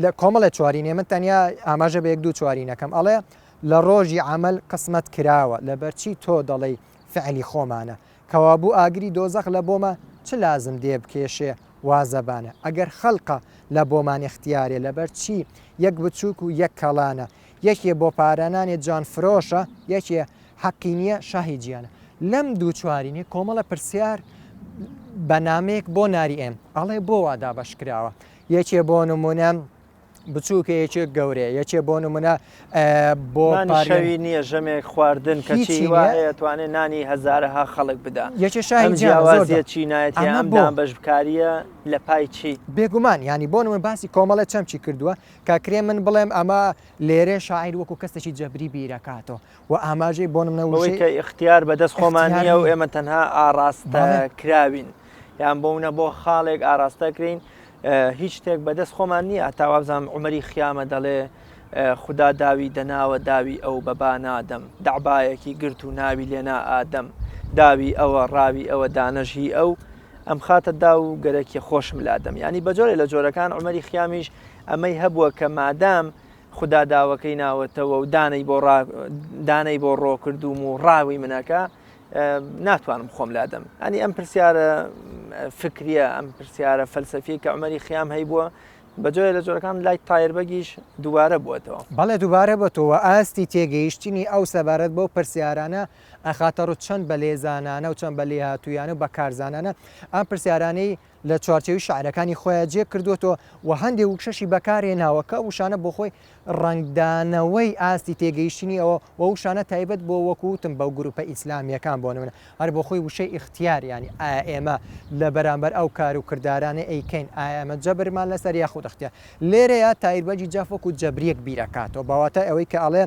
لە کۆمەڵە چوارینێ من تەنیا ئاماژە بە یەک دوو چوارینەکەم ئەڵێ لە ڕۆژی عەمەل قسمەت کراوە لەبەرچی تۆ دەڵێی فعلی خۆمانە کەوابوو ئاگری دۆزەق لە بۆمە چ لازم دێ بکێشێ وازەبانە ئەگەر خەڵقە لە بۆمان اختیارێ لەبەر چی یەک بچووک و یەک کەڵانە یەکێ بۆ پارانانێ جان فرۆشە یەکێ حەقی نییە شاهی گیانە لەم دوو چوارینێ کۆمەڵە پرسیار بەنامەیەک بۆ ناری ئێم ئەڵێ بۆ وادا بەشکراوە یەکێ بۆ نمونە بچووکە یەکێک گەورەیە یەکێ بۆ نمونە بۆ شەوی نییە ژەمێک خواردن کەچی وایەتوانێت نانی هەزارەها خەڵک بدا یەکێ شاهی جیاوازیە چینایەتی ئەم دام بەشبکاریە لە پای چی بێگومان ینی بۆ نمە باسی کۆمەڵە چەمچی کردووە کاکرێ من بڵێم ئەمە لێرە شاعیر وەکو کەسێکی جەبری بیرەکاتەوە و ئاماژەی بۆ نمەوەی کە اختیار بەدەست خۆمانیە و ئێمە تەنها ئاراستە کراوین یان بۆونە بۆ خاڵێک ئاراستەکرین هیچ شتێک بەدەست خۆمان نییە تاوابزانام عومەری خیامە دەڵێ خوددا داوی دەناوە داوی ئەو بەبا نادەم دەعبایەکی گرت و ناوی لێنا ئادەم داوی ئەوە ڕاوی ئەوە دانەژی ئەو ئەم خاتە دا و گەرەکی خۆشم لادەم ینی بەجۆرە لە جۆرەکان عومەری خیامیش ئەمەی هەبووە کە مادام خوددا داوەکەی ناوەتەوە و دانەی بۆ ڕۆ کردوم و ڕاوی منەکە ناتوانم خۆم لادەم ئەنی ئەم پرسیارە فکریە ئەم پرسیارە فەلسەفی کە عومەری خیام هەیبووە بەجۆیە لە جۆرەکان لای تایربەگیش دووبارە بووەتەوە بەڵێ دووبارە بۆتەوە ئاستی تێگەیشتنی ئەو سەبارەت بۆ پرسیارانە ئەخاتە ڕوو چەند بە لێزانانە و چەند بە لێهاتوویانە و بە کارزانانە ئەم پرسیارانەی لە چوارچێوی شعرەکانی خۆیان جێ کردوێتەوە و هەندێک وشەشی بەکارهێناوەکە وشانە بۆ خۆی ڕنگدانەوەی ئاستی تێگەیشتنی ئەوە و وشانە تایبەت بۆ وەکوتم بەو گروپە ئیسلامیەکان بۆ نمونە هەر بۆ خۆی وشەی اختیار ینی ئایا ئێمە لە بەرامبەر ئەو کار و کردارانە ئەیکەین ئایا ئەمە جەبرمان لەسەر یاخود اختیار لێرەیە تایربەجی جاف وەکو جەبریەک بیرەکاتەوە بەواتە ئەوەی کە ئەڵێ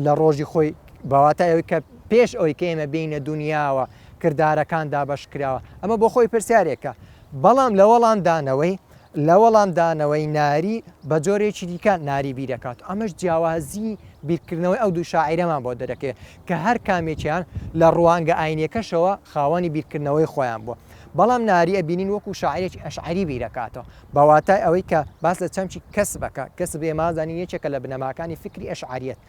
لە ڕۆژی خۆی بەواتە ئەوەی کە پێش ئەوەی کە ئێمە بینە دنیاوە کردارەکان دابەش کراوە ئەمە بۆ خۆی پرسیارێکە بەڵام لە وەڵامدانەوەی ناری بە جۆرێکی دیکە ناری بیرەکات ئەمەش جیاوازی بیرکردنەوەی ئەو دوو شاعیرەمان بۆ دەرەکەێت کە هەر کامێکیان لە ڕوانگە ئاینیەکەشەوە خاوەنی بیرکردنەوەی خۆیان بووە بەڵام ناری ئەبینین وەکو شاعیرێکی ئەشعری بیرەکاتەوە بەواتای ئەوەی کە باس لە چەمچی کەس بکە کەس بێ مازانی یەکێکە لە بنەماکانی فکری ئەشعریەت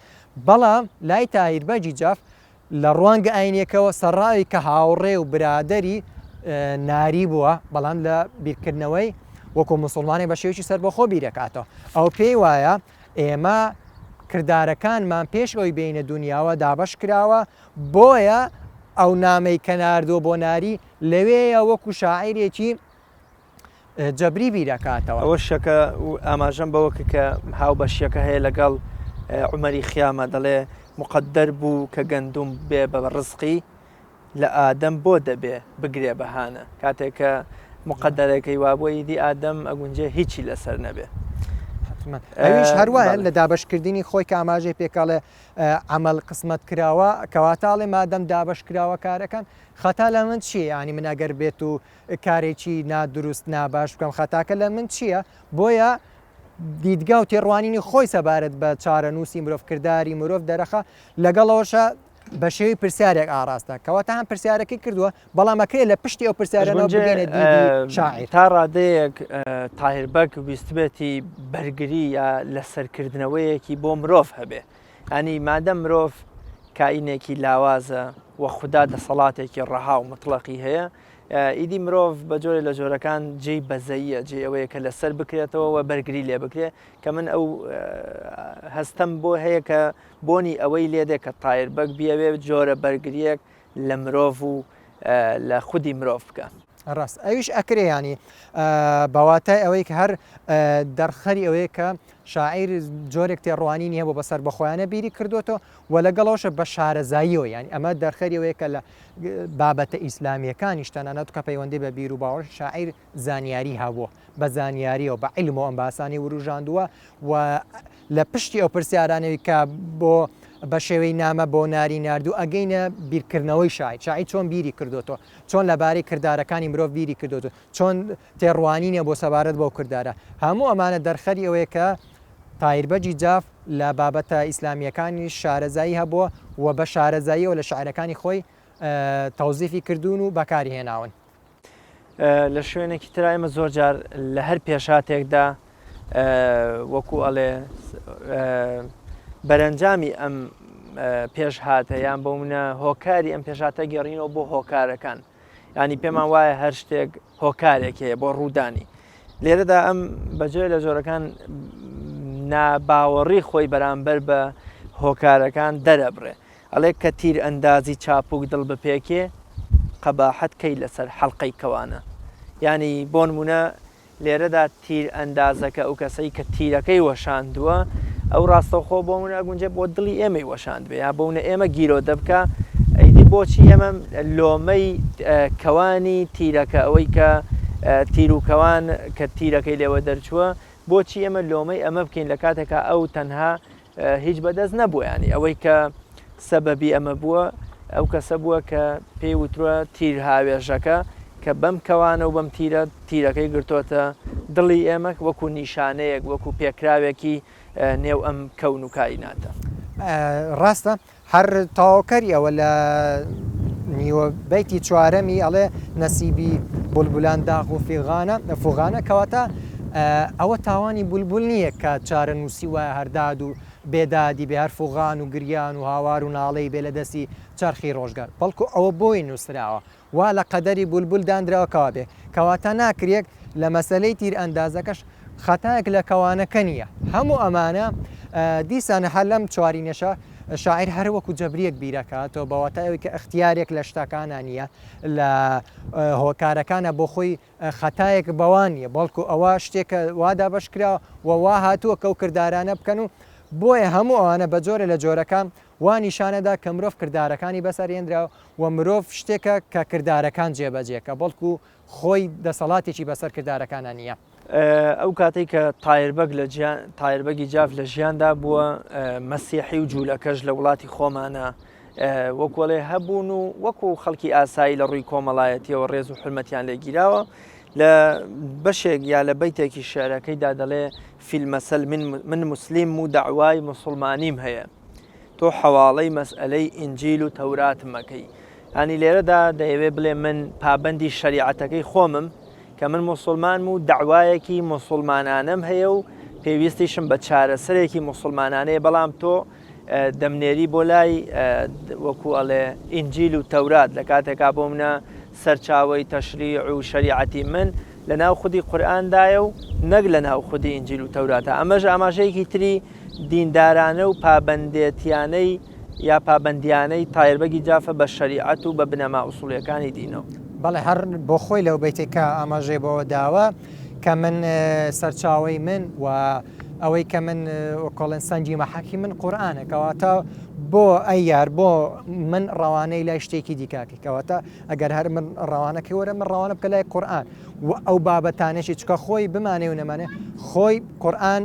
بەڵام لای تاهیربەجی جاف لە ڕوانگە ئاینیەکەوە سەرڕاوی کە هاوڕێ و برادەری ناری بووە بەڵام لە بیرکردنەوەی وەکو مسلمانی بە شێوکی سەر بەخۆ بیرەکاتەوە ئەو پێی وایە ئێمە کردارەکانمان پێش ئەوی بینە دنیاوە دابش کراوە بۆیە ئەو نامەی کە ناردووە بۆ ناری لەوەیە وەکو شاعیرێکی جەبری بیرەکاتەوە. ئەوە شەکە ئاماژەم بەوەکە کە هاو بەشیەکە هەیە لەگەڵ عومەری خیامە دەڵێ مقدر بوو کە گەندوم بێ بە ڕزقی لە ئادەم بۆ دەبێ بگرێ بەهانە کاتێککە مقدەرەکەی وابووی دی ئادەم ئەگونجێ هیچی لەسەر نەبێ. ئەویش هەروایە لە دابشکردنی خۆی کە ئاماژەی پێکاڵێ عمل قسمت کراوە کەواتاڵێ مادەم دابش کراوە کارەکان خەتا لە من چییە؟ ینی من ئەگەر بێت و کارێکی نادروست ناباش بکەم خەتاکە لە من چییە؟ بۆیە دیدگا و تێڕوانینی خۆی سەبارەت بە چارەنووسی مرۆڤکردداری مرۆڤ دەرەخە لەگەڵەوەشە بە شێوی پرسیارێک ئاراستە کەواتە هەم پرسیارەکەی کردووە بەڵامەکرێت لە پشتی ئەو پرسیارەوە بگەێنە دیدی شاعیر تا ڕادەیەک تاهیربەک ویستبێتی بەرگری یا لەسەرکردنەوەیەکی بۆ مرۆڤ هەبێ ئەنی مادە مرۆڤ کائینێکی لاوازە و خوددا دەسەڵاتێکی ڕەها و مطلقی هەیە ئیدی مرۆڤ بە جۆرە لە جۆرەکان جێی بەزەیە جێ ئەوەیە کە لەسەر بکرێتەوە و بەرگری لێ بکرێ کە من ئەو هەستم بۆ هەیە کە بۆنی ئەوەی لێدێک کە تایربەک بیاوێ جۆرە بەرگریەک لە مرۆڤ و لە خودی مرۆڤ بکە. ڕاست ئەویش ئەکرێ ینی بەواتای ئەوەی کە هەر دەرخەری ئەوەیە کە شاعیر جۆرێک تێڕوانی نییە بۆ بەسەر بەخۆیانە بیری کردوێتەوە و لەگەڵەوەشە بە شارەزاییەوە ینی ئەمە دەرخەری ئەوەیە کە لە بابەتە ئیسلامیەکانی شتەنانەت کە پەیوەندی بە بیر و باوەڕ شاعیر زانیاری هەبووە بە زانیاریەوە بە عیلمەوە ئەم باسانی وروژاندووە و لە پشتی ئەو پرسیارانەوەی کە بۆ بە شێوەی نامە بۆ ناری نردوو ئەگەینە بیرکردنەوەی شاعیر چۆن بیری کردوێتەوە چۆن لەبارەی کردارەکانی مرۆڤ بیری کردوێتەوە چۆن تێڕوانینە بۆ سەبارەت بۆ کردارە هەموو ئەمانە دەرخەری ئەوەیە کە تایربەجی جاف لە بابەتە ئیسلامیەکانی شارەزایی هەبووە و بە شارەزاییەوە لە شاعرەکانی خۆی تەوزیفی کردوون و بەکاری هێناون. لە شوێنێکی ترای ئمە زۆر جار لە هەر پێشاتێکدا وەکو ئەڵێ بەرەنجامی ئەم پێش هاتە یان بۆ منە هۆکاری ئەم پێشاتە گەڕینەوە بۆ هۆکارەکان ینی پێمان وایە هەر شتێک هۆکارێک هەیە بۆ ڕوودانی لێرەدا ئەم بەجێ لە جۆرەکان ناباوەڕی خۆی بەرامبەر بە هۆکارەکان دەرەبڕێ ئەڵێ کە تیر ئەندازی چاپوک دڵ بپێکێ قەباحەت کەی لەسەر حەڵقەی کەوانە ینی بۆ نمونە لێرەدا تیر ئەندازەکە ئەو کەسەی کە تیرەکەی وەشاندووە ئەو ڕاستەوخۆ بۆ منە ئەگونجێ بۆ دڵی ئێمەی وەشاند بێ یا بۆونە ئێمە گیرۆ دەبکە ئەیدی بۆچی ئێمە لۆمەی کەوانی تیرەکە ئەوەی کە تیرروکەوان کە تیرەکەی لێوە دەرچووە بۆچی ئێمە لۆمەی ئەمە بکەین لە کاتێکە ئەو تەنها هیچ بەدەست نەبووە ینی ئەوەی کە سەبەبی ئەمە بووە ئەو کەسە بووە کە پێی وترووە تیر هاوێژەکە کە بەم کەوانە و بەم تیرەکەی گرتوۆتە دڵی ئێمە وەکو نیشانەیەک وەکو پێکراوێکی نێو ئەم کەون و کائیناتە. ڕاستە هەر تاواکەری ئەوە لە نیوە بەیتی چوارەمی ئەڵێ نەسیبی بولبولان داغ و فوغانە کەواتە ئەوە تاوانی بولبول نییە کە چارە نووسی وایە هەرداد و بێدادی بێ هەر فوغان و گریان و هاوار و ناڵەی بێ لە دەستی چرخی ڕۆژگار بەڵکو ئەوە بۆی نووسراوە وا لە قەدەری بولبول دانراوەکەوە بێ کەواتە ناکرێک لە مەسلەی تیر ئەندازەکەش خەتایەک لە کەوانەکە نییە هەموو ئەمانە دیسانە هەر لەم چوارینەشە شاعیر هەر وەکو جەبریەک بیرەکاتەوە بەواتایەوەی کە اختیارێک لە شتەکانە نییە لە هۆکارەکانە بۆ خۆی خەتایەک بەوان نیە بەڵکو ئەوە شتێکە وادا بەشکراوە و وا هاتووە کە و کردارانە بکەن و بۆیە هەموو ئەوانە بە جۆرە لە جۆرەکان وا نیشانەدا کە مرۆڤ کردارەکانی بەسەرهێنراوە و مرۆڤ شتێکە کە کردارەکان جێبەجێکە بەڵکو خۆی دەسەڵاتێکی بەسەر کردارەکانە نییە. ئەو کاتێک کە تایربەگی جاف لە ژیاندا بووە مەسیحی و جوولەکەش لە وڵاتی خۆمانە وەکوڵێ هەبوون و وەکو خەڵکی ئاسایی لە ڕووی کۆمەڵایەتیەوە ڕێز و حرمەتیان لێگیراوە لە بەشێک یا لە بەیتێکی شعرەکەیدا دەڵێ فیلمەسەل من مسلیم و داوای مسلمانیم هەیە تۆ حەواڵەی مەسئلەی ئینجیل و تەورات مەکەی ئەنی لێرەدا دەیەوێ بڵێ من پابەندی شەریعەتەکەی خۆمم کە من مسلمان و داوایەکی مسلمانانم هەیە و پێویستیشم بە چارەسەرێکی مسلمانانەیە بەڵام تۆ دەمنێری بۆ لای وەکو ئەڵێ ئینجیل و تەورات لە کاتێکا بۆ منە سەرچاوی تەشریع و شەریعەتی من لە ناو خودی قورئاندایە و نەک لە ناو خودی ئینجیل و تەوراتە ئەمەش ئاماژەیەکی تری دیندارانە و پابەندێتیانەی یا پابەندیانەی تایربەگی جافە بە شەریعەت و بە بنەما ئوسوڵیەکانی دینەوە. بەڵێ هەر بۆ خۆی لەو بیتێکە ئاماژێ بۆ داوە کە من سەرچاوی من و ئەوەی کە من کۆڵێن سەنجی مەحەکی من قورئانە کەواتە بۆ ئەی یار بۆ من ڕەوانەی لای شتێکی دیکاکی کەواتە ئەگەر هەر من ڕەوانەکەی وەرە من ڕەوانە بکە لای قورئان و ئەو بابەتانێکی چکە خۆی بمانێ و نەمانێ خۆی قورئان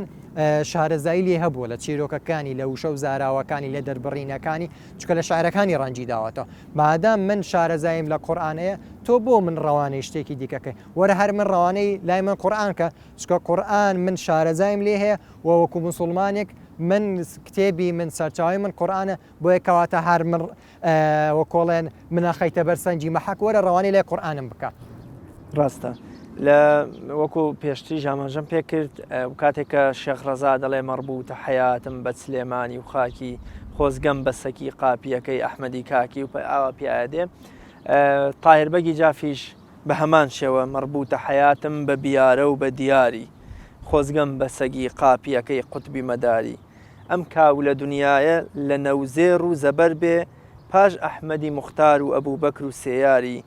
شارەزایی لێ هەبووە لە چیرۆکەکانی لە وشە و زاراوەکانی لە دەربڕینەکانی چکە لە شارەکانی ڕەنجی داوەتەوە مادام من شارەزایم لە قورئانەیە تۆ بۆ من ڕەوانەی شتێکی دیکەکەی وەرە هەر من ڕەوانەی لای من قورئان کە چکە قورئان من شارەزایم لێ هەیە و وەکو موسڵمانێک من کتێبی من سەرچاوی من قورئانە بۆیە کەواتە هەر من وەکۆڵێن منە خەیتە بەر سەنجی مەحەک وەرە ڕەوانەی لای قورئانم بکە. ڕاستە لە وەکو پێشتری ژامەژەم پێ کرد کاتێککە شێخ ڕەزا دەڵێ مەڕبووتە حەیاتم بە سلێمانی و خاکی خۆزگەم بە سەکی قاپیەکەی ئەحمەدی کاکی و ئاوا پیادێ تاهیربەگی جافیش بە هەمان شێوە مەڕبووتە حەیاتم بە بیارە و بە دیاری خۆزگەم بە سەگی قاپیەکەی قوتبی مەداری ئەم کاو لە دنیاە لە نەوزێر و زەبەر بێ پاش ئەحمەدی موختار و ئەبوو بەکر و سێیاری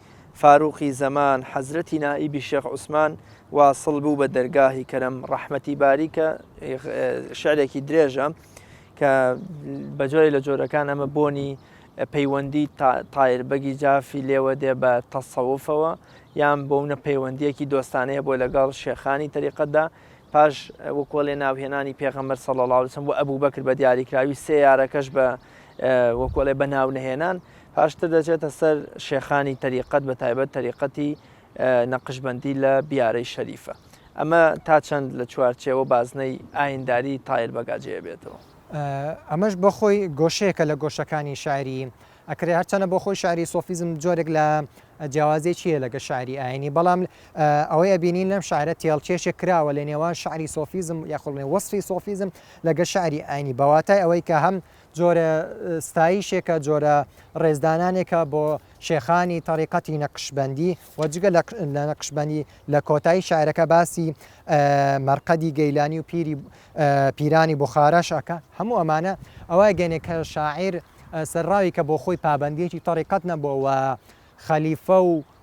فاروقی زەمان حەزرەتی نائیبی شێخ عوسمان واصڵ بوو بە دەرگاهی کەرەم ڕەحمەتی باریکە شعرێکی درێژە کە بەجۆی لە جۆرەکان ئەمە بۆنی پەیوەندی تایربەگی جافی لێوە دێ بە تەسەوفەوە یان بۆونە پەیوەندیەکی دۆستانەیە بۆ لەگەڵ شێخانی تەریقەتدا پاش وەکۆڵێ ناوهێنانی پێغەمبەر صلی الله علیه و سلم و ئەبوو بەکر بە دیاریکراوی سێ یارەکەش بە وەکۆڵێ بە ناونهێنان پاشتر دەچێتە سەر شێخانی تەریقەت بە تایبەت تەریقەتی نەقشبەندی لە بیارەی شەریفە ئەمە تا چەند لە چوارچێوە بازنەی ئاینداری تایربەگا جێبێتەوە. ئەمەش بە خۆی گۆشەیەکە لە گۆشەکانی شاعری ئەکرێ هەرچەنە بۆ خۆی شاعری سۆفیزم جۆرێک لە جیاوازێ چیە لەگە شاعری ئاینی بەڵام ئەوەی ئەبینین لەم شاعرە تێڵچێشێک کراوە لە نێوان شاعری سۆفیزم یاخڵێ وەسفی سۆفیزم لەگە شاعری ئاینی بەواتای ئەوەی کە هەم جۆرە ستایشێکە جۆرە ڕێزدانانێکە بۆ شێخانی تەریقەتی نەقشبەندی و جگە لە نەقشبەندی لە کۆتایی شاعرەکە باسی مەرقەدی گەیلانی و پیرانی بوخارەشەکە هەموو ئەمانە ئەوە گەنێکە شاعیر سەرڕاوی کە بۆ خۆی پابەندیەکی تەریقەت نەبووە خەلیفە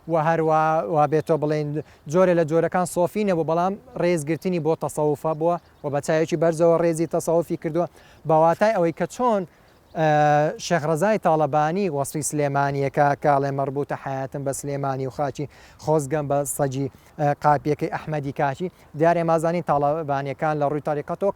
و هەروە بێتۆ بڵێن جۆرە لە جۆرەکان سۆفی نەبوو بەڵام ڕێزگرتنی بۆ تەسەوفە بووە و بە چایەکی بەرزەوە ڕێزی تەسەوفی کردووە بەواتای ئەوەی کە چۆن شێخ ڕەزای تاڵەبانی وەسفی سلێمانیەکە کاڵێ مەربووتە حەیاتم بە سلێمانی و خاچی خۆزگەم بە سەجی قاپیەکەی ئەحمەدی کاچی دیارێ مازانین تاڵەبانیەکان لە ڕووی تاریقەتەوە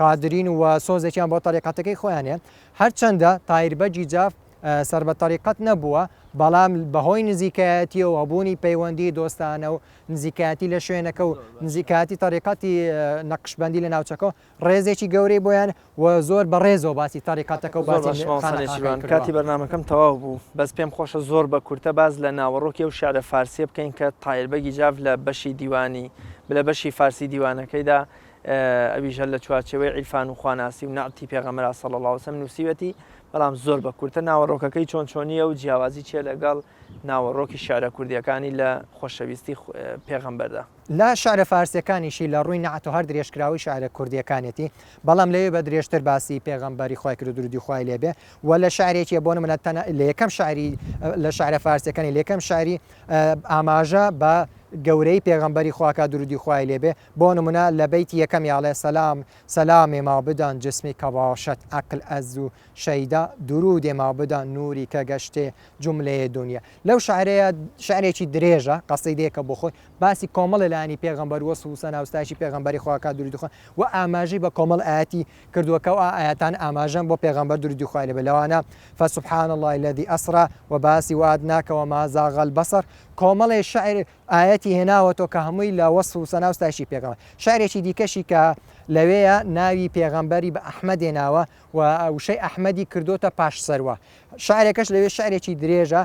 قادرین و سۆزێکیان بۆ تاریقەتەکەی خۆیانێ هەرچەندە تایربەگی جاف سەر بە تەریقەت نەبووە بەڵام بەهۆی نزیکایەتی و هەبوونی پەیوەندی دۆستانە و نزیکایەتی لە شوێنەکە و نزیکایەتی تەریقەتی نەقشبەندی لە ناوچەکە ڕێزێکی گەورەی بۆیان و زۆر بە ڕێزەوە باسی تاریقەتەکە و باسی کاتی بەرنامەکەم تەواو بوو بەس پێم خۆشە زۆر بە کورتە باز لە ناوەڕۆکی و شارە فارسیە بکەین کە تایربەگی جاف لە بەشی دیوانی لە بەشی فارسی دیوانەکەیدا ئەویژە لە چوارچێوەی عیرفان و خواناسی و نعتی پێغەمبەر صلی الله علیه و سلم نووسیوەتی بەڵام زۆر بە کورتە ناوەڕۆکەکەی چۆن چۆنیە و جیاوازی چیە لەگەڵ ناوەڕۆکی شارە کوردیەکانی لە خۆشەویستی پێغەمبەردا لا شعرە فارسیەکانیشی لە ڕووی نەعەت و هەر درێژکراوی شعرە کوردیەکانێتی بەڵام لەوێ بە درێژتر باسی پێغەمبەری خوای کرد و درودی خوای لێبێ و لە شعرێکی بۆ نمونە لە یەکەم شاعری لە شعرە فارسیەکانی لە یەکەم شاعری ئاماژە بە گەورەی پێغەمبەری خواکە درودی خوای لێبێ بۆ نمونە لە بەیتی یەکەم یاڵێ سەلامێ ما بدەن جسمی کە باشەت عەقل ئەز و شەیدا درودێ ما بدەن نوری کە گەشتێ جوملەیە دنیا لەو شعرێکی درێژە قەسیدەیەکە بۆ خۆی باسی کۆمەڵە لانی پێغەمبەر وەسف و سەناوستاشی پێغەمبەری خواکە درودی خوا و ئاماژەی بە کۆمەڵ ئاەتی کردووەکە و ئاەتان ئاماژەم بۆ پێغەمبەر درودی خوای لێبێ لەوانە فسبحان الله الذي أسرى و باسی وادناکە و ما زاغ البصر کۆمەڵێ شعر ئاەتی هێناوەتەوە کە هەمووی لە وەسف و سەناوستاشی پێغەمبەر شعرێکی دیکەشی کە لەوەیە ناوی پێغەمبەری بە ئەحمەد هێناوە و وشەی ئەحمەدی کردوتە پاش سەروە شعرێکەش لەوێ شعرێکی درێژە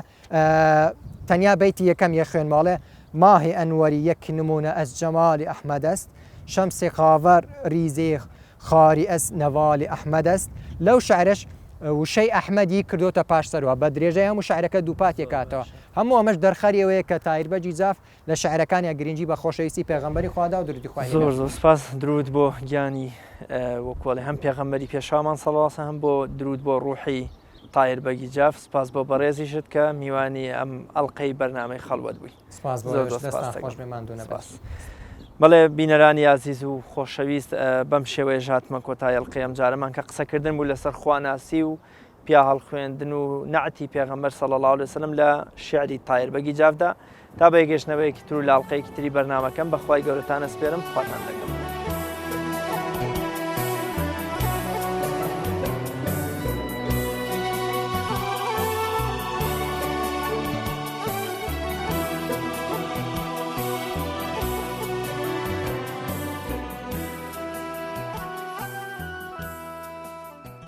تەنیا بەیتی یەکەم یە خوێنماڵێ ماهی ئەنوەری یەک نمونە ئەس جەمالی ئەحمەد است شەمسی خاڤەر ریزێ خاری ئەس نەڤالی ئەحمەد است لەو شعرش وشەی ئەحمەدی کردوتە پاش سەروە بە درێژەی هەموو شعرەکە دووپاتێکاتەوە هەموو ئەمەش دەرخەریەوەیە کە تایربەجی جاف لە شعرەکانی گرنگجی بە خۆشەویستی پێغەمبەری خوادا و درودی خوای زۆر زۆر سپاس درود بۆ گیانی وەکوڵێ هەم پێغەمبەری پێشامان سەڵاسە هەم بۆ درود بۆ ڕوحی تایربەگی جاف سپاس بۆ بەڕێزیشت کە میوانی ئەم ئەڵلقەی بەرنامەی خەڵوەت بووی بەڵێ بینەرانی عزیز و خۆشەویست بەم شێوەیە ژاتمە کۆتای ئەڵلقەی ئەم جارەمان کە قسەکردن بوو لەسەر خواناسی و پیا هەڵخوێندن و نعتی پێغەمبەر صلی الله علیه وسلم لە شیعری تایربەگی جافدا تا بە یەکگەشتنەوەیەکی تر و لاڵقەیەکی تری بەرنامەکەم بەخوای گەورەتان ئەسپێرم خواتان دەگەم.